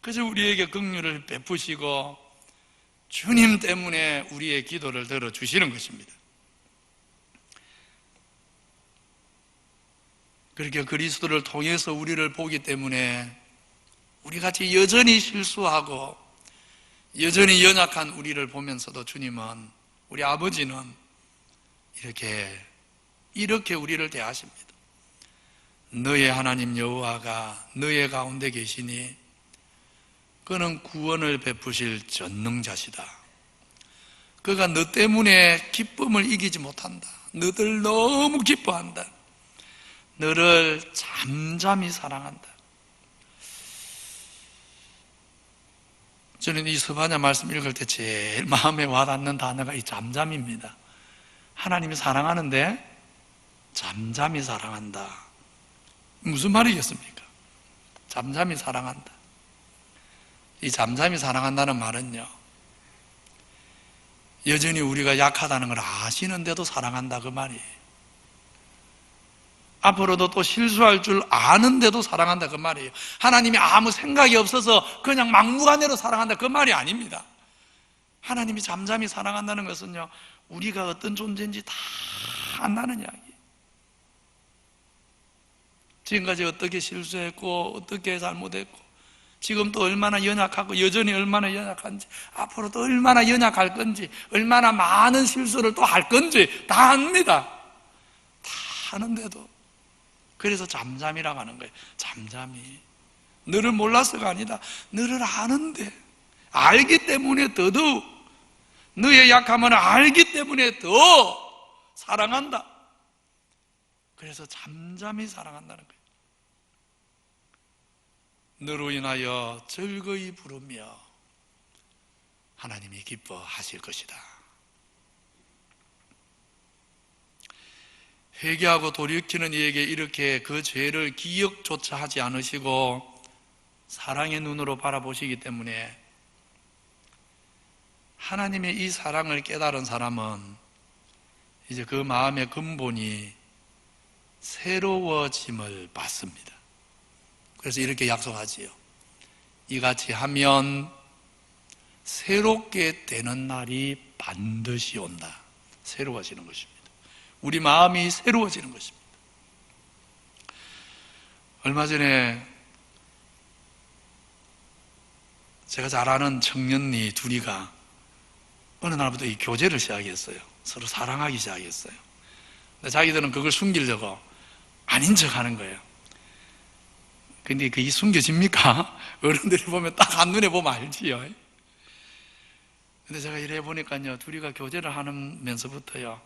Speaker 1: 그저 우리에게 긍휼을 베푸시고 주님 때문에 우리의 기도를 들어주시는 것입니다. 그렇게 그리스도를 통해서 우리를 보기 때문에 우리같이 여전히 실수하고 여전히 연약한 우리를 보면서도 주님은, 우리 아버지는 이렇게 우리를 대하십니다. 너의 하나님 여호와가 너의 가운데 계시니 그는 구원을 베푸실 전능자시다. 그가 너 때문에 기쁨을 이기지 못한다. 너들 너무 기뻐한다. 너를 잠잠히 사랑한다. 저는 이 스바냐 말씀 읽을 때 제일 마음에 와닿는 단어가 이 잠잠입니다. 하나님이 사랑하는데 잠잠히 사랑한다. 무슨 말이겠습니까? 잠잠히 사랑한다. 이 잠잠히 사랑한다는 말은요, 여전히 우리가 약하다는 걸 아시는데도 사랑한다, 그 말이에요. 앞으로도 또 실수할 줄 아는데도 사랑한다, 그 말이에요. 하나님이 아무 생각이 없어서 그냥 막무가내로 사랑한다, 그 말이 아닙니다. 하나님이 잠잠히 사랑한다는 것은요, 우리가 어떤 존재인지 다 안다는 이야기. 지금까지 어떻게 실수했고 어떻게 잘못했고 지금 또 얼마나 연약하고 여전히 얼마나 연약한지, 앞으로도 얼마나 연약할 건지, 얼마나 많은 실수를 또 할 건지 다 압니다. 다 아는데도. 그래서 잠잠이라고 하는 거예요. 잠잠히. 너를 몰라서가 아니다. 너를 아는데, 알기 때문에 더더욱, 너의 약함을 알기 때문에 더 사랑한다. 그래서 잠잠히 사랑한다는 거예요. 너로 인하여 즐거이 부르며 하나님이 기뻐하실 것이다. 회개하고 돌이키는 이에게 이렇게 그 죄를 기억조차 하지 않으시고 사랑의 눈으로 바라보시기 때문에 하나님의 이 사랑을 깨달은 사람은 이제 그 마음의 근본이 새로워짐을 받습니다. 그래서 이렇게 약속하지요. 이같이 하면 새롭게 되는 날이 반드시 온다. 새로워지는 것입니다. 우리 마음이 새로워지는 것입니다. 얼마 전에 제가 잘 아는 청년이 둘이가 어느 날부터 이 교제를 시작했어요. 서로 사랑하기 시작했어요. 근데 자기들은 그걸 숨기려고 아닌 척 하는 거예요. 근데 그게 숨겨집니까? 어른들이 보면 딱 한눈에 보면 알지요. 근데 제가 이래 보니까요, 둘이가 교제를 하면서부터요,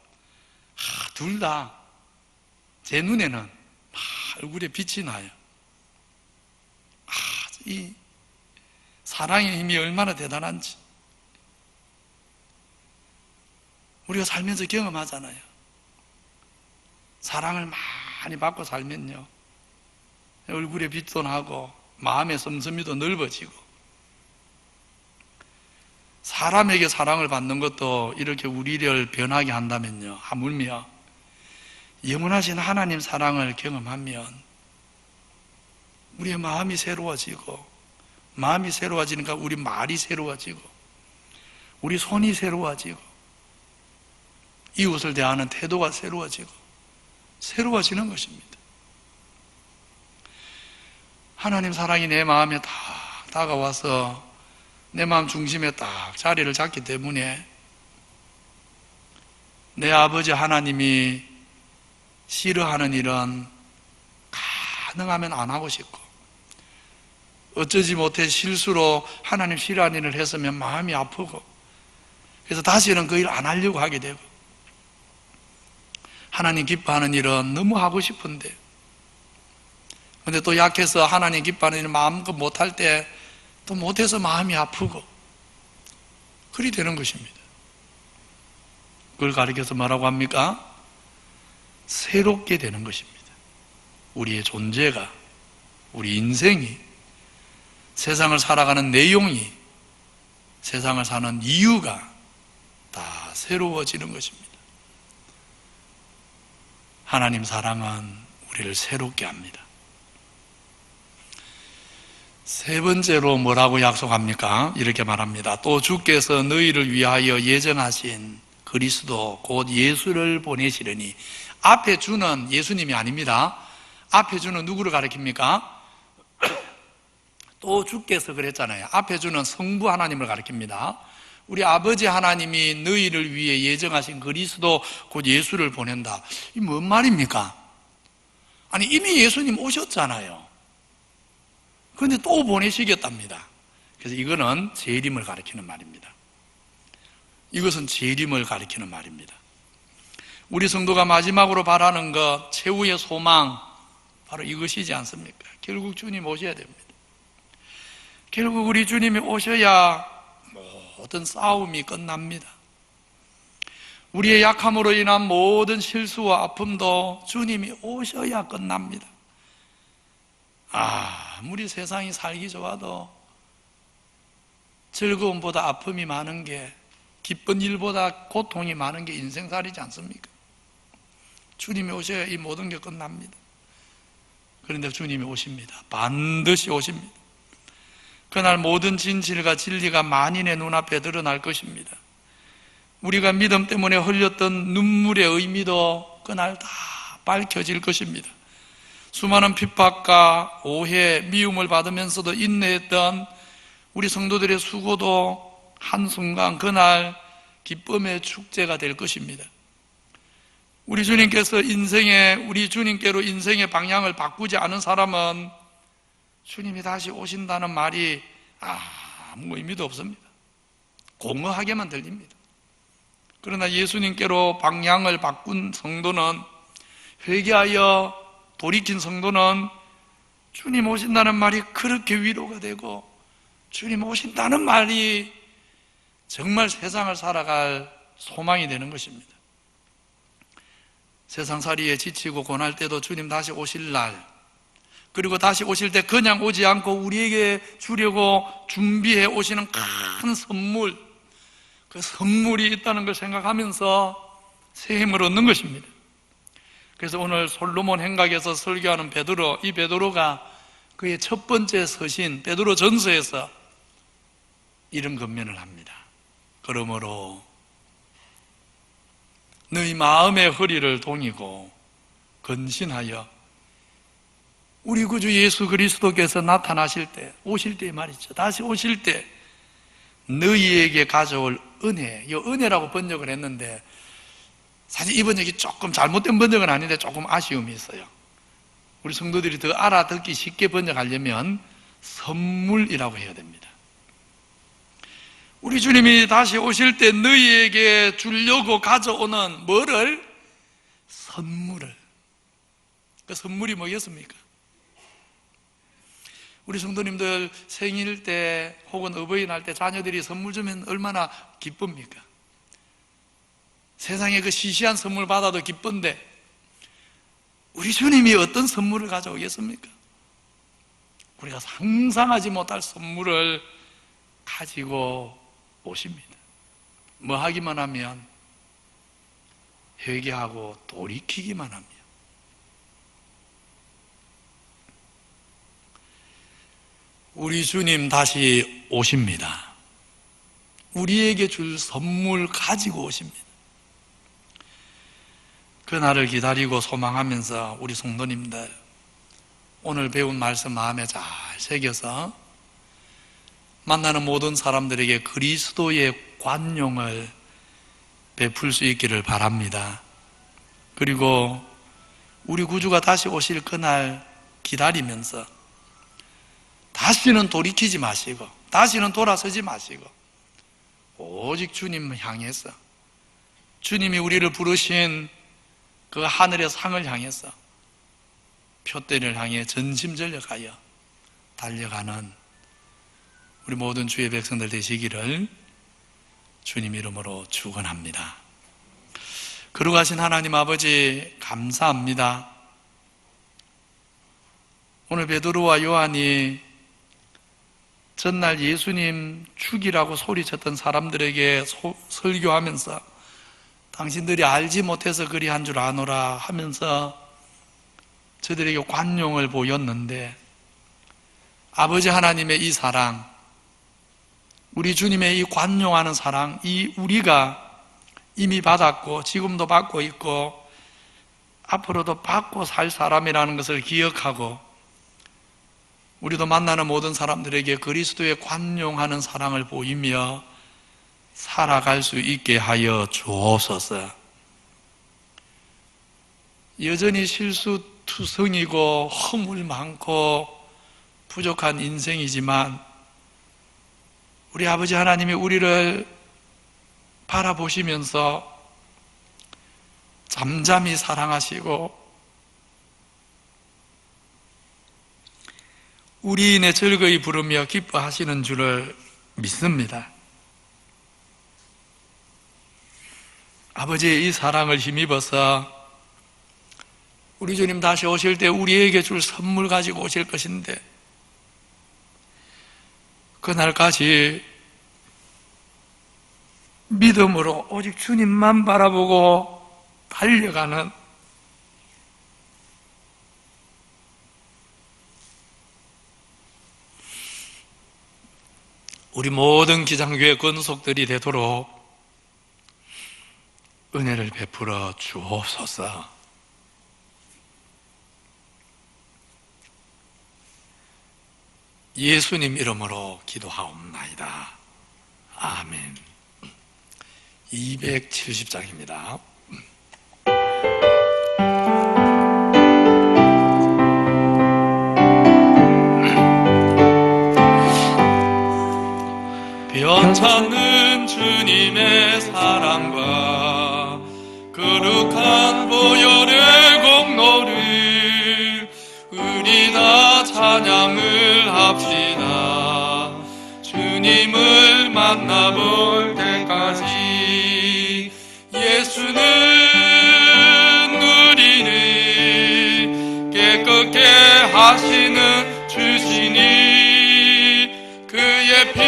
Speaker 1: 둘 다 제 눈에는 얼굴에 빛이 나요. 이 사랑의 힘이 얼마나 대단한지 우리가 살면서 경험하잖아요. 사랑을 많이 받고 살면요, 얼굴에 빛도 나고 마음의 씀씀이도 넓어지고, 사람에게 사랑을 받는 것도 이렇게 우리를 변하게 한다면요, 하물며 영원하신 하나님 사랑을 경험하면 우리의 마음이 새로워지고, 마음이 새로워지니까 우리 말이 새로워지고, 우리 손이 새로워지고, 이웃을 대하는 태도가 새로워지는 것입니다. 하나님 사랑이 내 마음에 딱 다가와서 내 마음 중심에 딱 자리를 잡기 때문에 내 아버지 하나님이 싫어하는 일은 가능하면 안 하고 싶고, 어쩌지 못해 실수로 하나님 싫어하는 일을 했으면 마음이 아프고, 그래서 다시는 그 일 안 하려고 하게 되고, 하나님 기뻐하는 일은 너무 하고 싶은데, 근데 또 약해서 하나님 기뻐하는 일을 마음껏 못할 때 또 못해서 마음이 아프고, 그리 되는 것입니다. 그걸 가리켜서 뭐라고 합니까? 새롭게 되는 것입니다. 우리의 존재가, 우리 인생이, 세상을 살아가는 내용이, 세상을 사는 이유가 다 새로워지는 것입니다. 하나님 사랑은 우리를 새롭게 합니다. 세 번째로 뭐라고 약속합니까? 이렇게 말합니다. 또 주께서 너희를 위하여 예정하신 그리스도 곧 예수를 보내시려니. 앞에 주는 예수님이 아닙니다. 앞에 주는 누구를 가리킵니까? 또 주께서 그랬잖아요. 앞에 주는 성부 하나님을 가리킵니다. 우리 아버지 하나님이 너희를 위해 예정하신 그리스도 곧 예수를 보낸다. 이 뭔 말입니까? 아니, 이미 예수님 오셨잖아요. 그런데 또 보내시겠답니다. 그래서 이거는 재림을 가리키는 말입니다. 이것은 재림을 가리키는 말입니다. 우리 성도가 마지막으로 바라는 것, 최후의 소망, 바로 이것이지 않습니까? 결국 주님 오셔야 됩니다. 결국 우리 주님이 오셔야 모든 싸움이 끝납니다. 우리의 약함으로 인한 모든 실수와 아픔도 주님이 오셔야 끝납니다. 아무리 세상이 살기 좋아도 즐거움보다 아픔이 많은 게, 기쁜 일보다 고통이 많은 게 인생살이지 않습니까? 주님이 오셔야 이 모든 게 끝납니다. 그런데 주님이 오십니다. 반드시 오십니다. 그날 모든 진실과 진리가 만인의 눈앞에 드러날 것입니다. 우리가 믿음 때문에 흘렸던 눈물의 의미도 그날 다 밝혀질 것입니다. 수많은 핍박과 오해, 미움을 받으면서도 인내했던 우리 성도들의 수고도 한순간 그날 기쁨의 축제가 될 것입니다. 우리 주님께서 우리 주님께로 인생의 방향을 바꾸지 않은 사람은 주님이 다시 오신다는 말이 아무 의미도 없습니다. 공허하게만 들립니다. 그러나 예수님께로 방향을 바꾼 성도는, 회개하여 돌이킨 성도는 주님 오신다는 말이 그렇게 위로가 되고, 주님 오신다는 말이 정말 세상을 살아갈 소망이 되는 것입니다. 세상살이에 지치고 고날 때도 주님 다시 오실 날, 그리고 다시 오실 때 그냥 오지 않고 우리에게 주려고 준비해 오시는 큰 선물, 그 선물이 있다는 걸 생각하면서 새 힘을 얻는 것입니다. 그래서 오늘 솔로몬 행각에서 설교하는 베드로, 이 베드로가 그의 첫 번째 서신 베드로 전서에서 이런 권면을 합니다. 그러므로 너희 마음의 허리를 동이고 근신하여 우리 구주 예수 그리스도께서 나타나실 때, 오실 때 말이죠. 다시 오실 때 너희에게 가져올 은혜, 이 은혜라고 번역을 했는데 사실 이 번역이 조금 잘못된 번역은 아닌데 조금 아쉬움이 있어요. 우리 성도들이 더 알아듣기 쉽게 번역하려면 선물이라고 해야 됩니다. 우리 주님이 다시 오실 때 너희에게 주려고 가져오는 뭐를? 선물을. 그 선물이 뭐겠습니까? 우리 성도님들 생일 때 혹은 어버이날 때 자녀들이 선물 주면 얼마나 기쁩니까? 세상에 그 시시한 선물 받아도 기쁜데 우리 주님이 어떤 선물을 가져오겠습니까? 우리가 상상하지 못할 선물을 가지고 오십니다. 뭐 하기만 하면? 회개하고 돌이키기만 합니다. 우리 주님 다시 오십니다. 우리에게 줄 선물 가지고 오십니다. 그날을 기다리고 소망하면서 우리 성도님들 오늘 배운 말씀 마음에 잘 새겨서 만나는 모든 사람들에게 그리스도의 관용을 베풀 수 있기를 바랍니다. 그리고 우리 구주가 다시 오실 그날 기다리면서 다시는 돌이키지 마시고 다시는 돌아서지 마시고 오직 주님 향해서 주님이 우리를 부르신 그 하늘의 상을 향해서 표대를 향해 전심전력하여 달려가는 우리 모든 주의 백성들 되시기를 주님 이름으로 축원합니다. 거룩하신 하나님 아버지 감사합니다. 오늘 베드로와 요한이 전날 예수님 죽이라고 소리쳤던 사람들에게 설교하면서 당신들이 알지 못해서 그리한 줄 아노라 하면서 저들에게 관용을 보였는데, 아버지 하나님의 이 사랑, 우리 주님의 이 관용하는 사랑, 이 우리가 이미 받았고 지금도 받고 있고 앞으로도 받고 살 사람이라는 것을 기억하고, 우리도 만나는 모든 사람들에게 그리스도의 관용하는 사랑을 보이며 살아갈 수 있게 하여 주옵소서. 여전히 실수투성이고 허물 많고 부족한 인생이지만 우리 아버지 하나님이 우리를 바라보시면서 잠잠히 사랑하시고 우리 인에 즐거이 부르며 기뻐하시는 줄을 믿습니다. 아버지의 이 사랑을 힘입어서 우리 주님 다시 오실 때 우리에게 줄 선물 가지고 오실 것인데, 그날까지 믿음으로 오직 주님만 바라보고 달려가는 우리 모든 기장교회 권속들이 되도록 은혜를 베풀어 주옵소서. 예수님 이름으로 기도하옵나이다. 아멘. 270장입니다.
Speaker 2: 변찮는 주님의 사랑과 거룩한 보혈의 공로를 우리나 찬양을 합시다. 주님을 만나볼 때까지 예수는 우리를 깨끗게 하시는 주시니 그의 피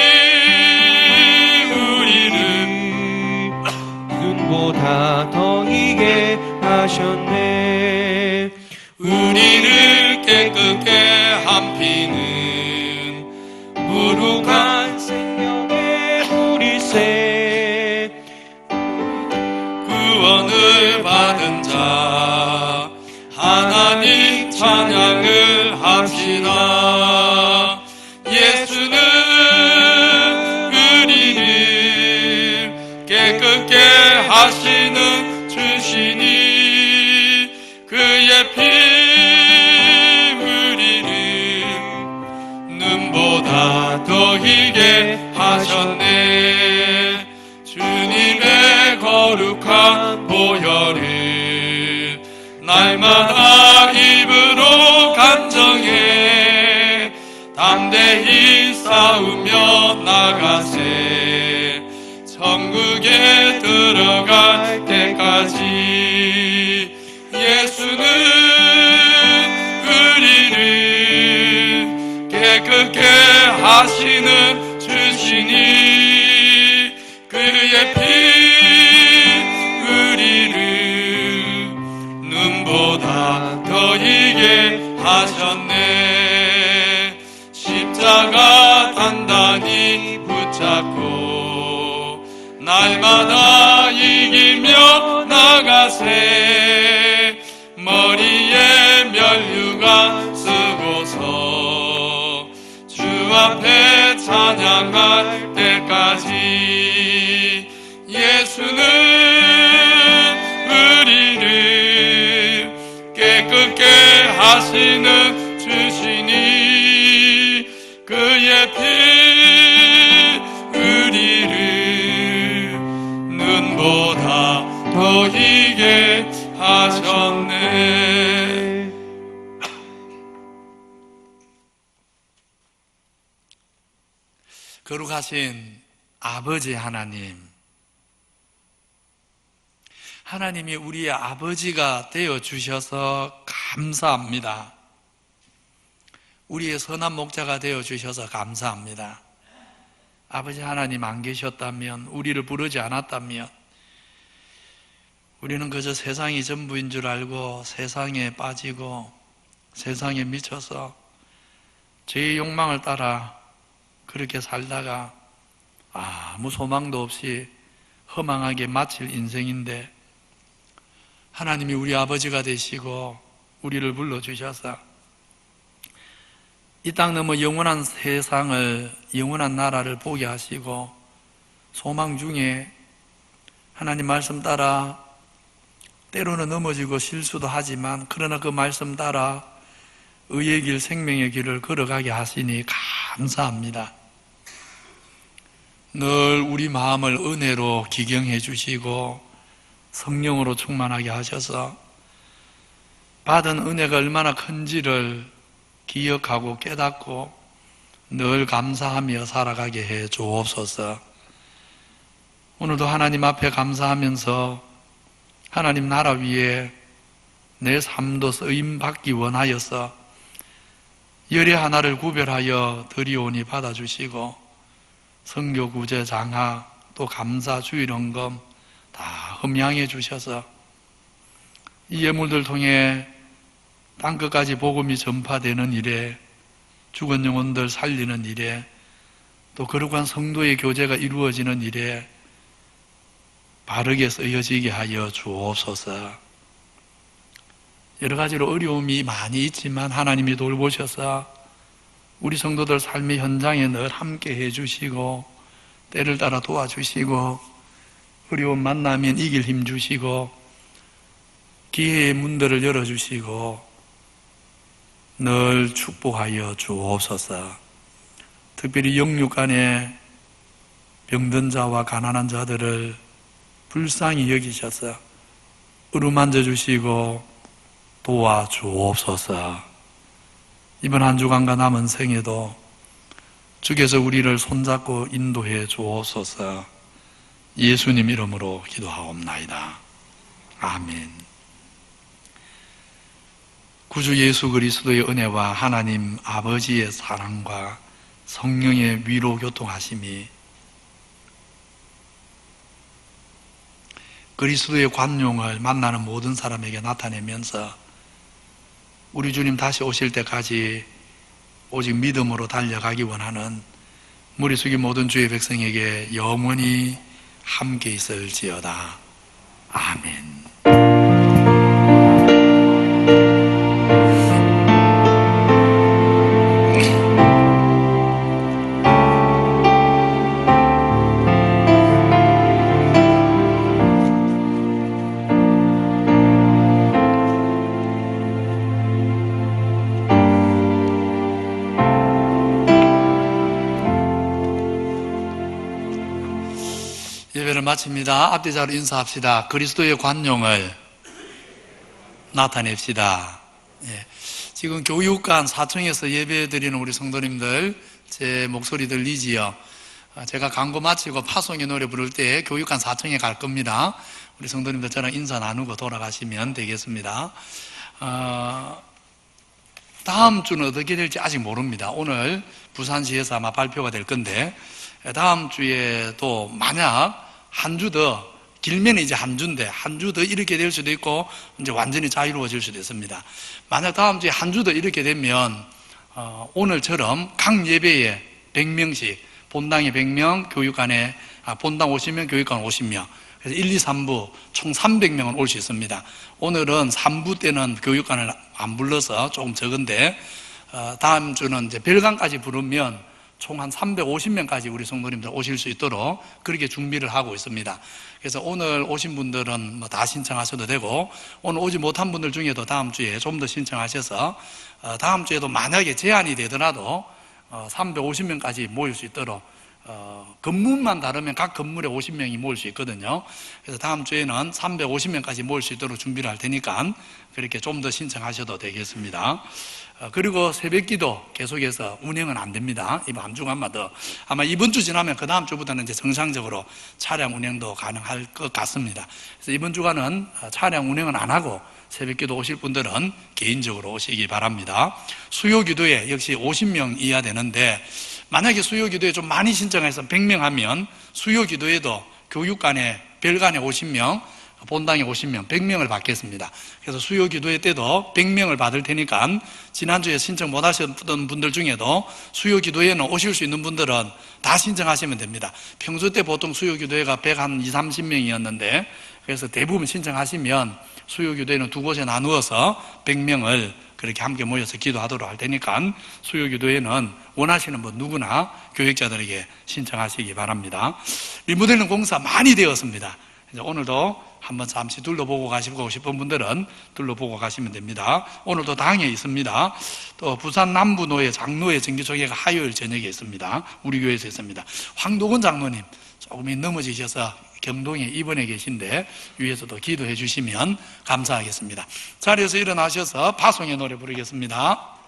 Speaker 4: 보다 더 이게 하셨네.
Speaker 2: 우리를 깨끗게 한 피는 무룩한
Speaker 4: 생명의 우리세.
Speaker 2: 구원을 받은 자 하나님 찬양을 합시다. 예수는 우리를 깨끗게 하시는 주시니 그의 피 우리를 눈보다 더 희게 하셨네. 주님의 거룩한 보혈을 날마다 입으로 간정해 담대히 싸우며 나가세. 천국에 들어갈 때까지 예수는 우리를 깨끗게 하시는 주시니 그의 피 우리를 눈보다 더 희게 하셨네. 십자가 단단히 붙잡고 날마다 이기며 나가세. 머리에 면류관 쓰고서 주 앞에 찬양할 때까지 예수는 우리를 깨끗게 하시는 주시니 그의 피 우리를 눈보다 더 희게 하셨네.
Speaker 1: 거룩하신 아버지 하나님, 하나님이 우리의 아버지가 되어 주셔서 감사합니다. 우리의 선한 목자가 되어 주셔서 감사합니다. 아버지 하나님 안 계셨다면, 우리를 부르지 않았다면 우리는 그저 세상이 전부인 줄 알고 세상에 빠지고 세상에 미쳐서 죄의 욕망을 따라 그렇게 살다가 아무 소망도 없이 허망하게 마칠 인생인데, 하나님이 우리 아버지가 되시고 우리를 불러주셔서 이 땅 너머 영원한 세상을, 영원한 나라를 보게 하시고, 소망 중에 하나님 말씀 따라 때로는 넘어지고 실수도 하지만 그러나 그 말씀 따라 의의 길, 생명의 길을 걸어가게 하시니 감사합니다. 늘 우리 마음을 은혜로 기경해 주시고 성령으로 충만하게 하셔서 받은 은혜가 얼마나 큰지를 기억하고 깨닫고 늘 감사하며 살아가게 해 주옵소서. 오늘도 하나님 앞에 감사하면서 하나님 나라 위에 내 삶도 쓰임받기 원하여서 열의 하나를 구별하여 드리오니 받아주시고, 선교, 구제, 장하, 또 감사, 주일헌금 다 흠양해 주셔서 이 예물들 통해 땅끝까지 복음이 전파되는 일에, 죽은 영혼들 살리는 일에, 또 거룩한 성도의 교제가 이루어지는 일에 바르게 쓰여지게 하여 주옵소서. 여러 가지로 어려움이 많이 있지만 하나님이 돌보셔서 우리 성도들 삶의 현장에 늘 함께 해주시고, 때를 따라 도와주시고, 어려움 만나면 이길 힘 주시고, 기회의 문들을 열어주시고 늘 축복하여 주옵소서. 특별히 영육 안에 병든 자와 가난한 자들을 불쌍히 여기셔서 어루만져 주시고 도와주옵소서. 이번 한 주간과 남은 생에도 주께서 우리를 손잡고 인도해 주옵소서. 예수님 이름으로 기도하옵나이다. 아멘. 구주 예수 그리스도의 은혜와 하나님 아버지의 사랑과 성령의 위로 교통하심이 그리스도의 관용을 만나는 모든 사람에게 나타내면서 우리 주님 다시 오실 때까지 오직 믿음으로 달려가기 원하는 무리 숙이 모든 주의 백성에게 영원히 함께 있을지어다. 아멘. 예배를 마칩니다. 앞뒤 자로 인사합시다. 그리스도의 관용을 나타냅시다. 예. 지금 교육관 4층에서 예배드리는 우리 성도님들, 제 목소리 들리지요? 제가 광고 마치고 파송의 노래 부를 때 교육관 4층에 갈 겁니다. 우리 성도님들 저랑 인사 나누고 돌아가시면 되겠습니다. 다음 주는 어떻게 될지 아직 모릅니다. 오늘 부산시에서 아마 발표가 될 건데, 다음 주에도 만약 한 주 더, 길면 이제 한 주인데 한 주 더 이렇게 될 수도 있고 이제 완전히 자유로워질 수도 있습니다. 만약 다음 주에 한 주 더 이렇게 되면 오늘처럼 각 예배에 100명씩, 본당에 100명, 교육관에 본당 50명, 교육관 50명, 그래서 1, 2, 3부 총 300명은 올 수 있습니다. 오늘은 3부 때는 교육관을 안 불러서 조금 적은데, 다음 주는 이제 별관까지 부르면 총 한 350명까지 우리 성도님들 오실 수 있도록 그렇게 준비를 하고 있습니다. 그래서 오늘 오신 분들은 뭐 다 신청하셔도 되고, 오늘 오지 못한 분들 중에도 다음 주에 좀 더 신청하셔서 다음 주에도 만약에 제한이 되더라도 350명까지 모일 수 있도록, 건물만 다르면 각 건물에 50명이 모일 수 있거든요. 그래서 다음 주에는 350명까지 모일 수 있도록 준비를 할 테니까 그렇게 좀 더 신청하셔도 되겠습니다. 그리고 새벽기도 계속해서 운영은 안 됩니다. 이번 한 주간마다. 아마 이번 주 지나면 그 다음 주부터는 이제 정상적으로 차량 운행도 가능할 것 같습니다. 그래서 이번 주간은 차량 운행은 안 하고 새벽기도 오실 분들은 개인적으로 오시기 바랍니다. 수요기도에 역시 50명 이하 되는데, 만약에 수요기도에 좀 많이 신청해서 100명 하면 수요기도에도 교육간에 별간에 50명, 본당에 50명, 100명을 받겠습니다. 그래서 수요 기도회 때도 100명을 받을 테니까 지난주에 신청 못 하셨던 분들 중에도 수요 기도회는 오실 수 있는 분들은 다 신청하시면 됩니다. 평소 때 보통 수요 기도회가 120, 30명이었는데 그래서 대부분 신청하시면 수요 기도회는 두 곳에 나누어서 100명을 그렇게 함께 모여서 기도하도록 할 테니까 수요 기도회는 원하시는 분 누구나 교역자들에게 신청하시기 바랍니다. 리모델링 공사 많이 되었습니다. 오늘도 한번 잠시 둘러보고 가시고 싶은 분들은 둘러보고 가시면 됩니다. 오늘도 당에 있습니다. 또 부산 남부노회 장로회 정기총회가 화요일 저녁에 있습니다. 우리 교회에서 있습니다. 황도건 장로님 조금 넘어지셔서 경동에 입원해 계신데 위에서도 기도해 주시면 감사하겠습니다. 자리에서 일어나셔서 파송의 노래 부르겠습니다.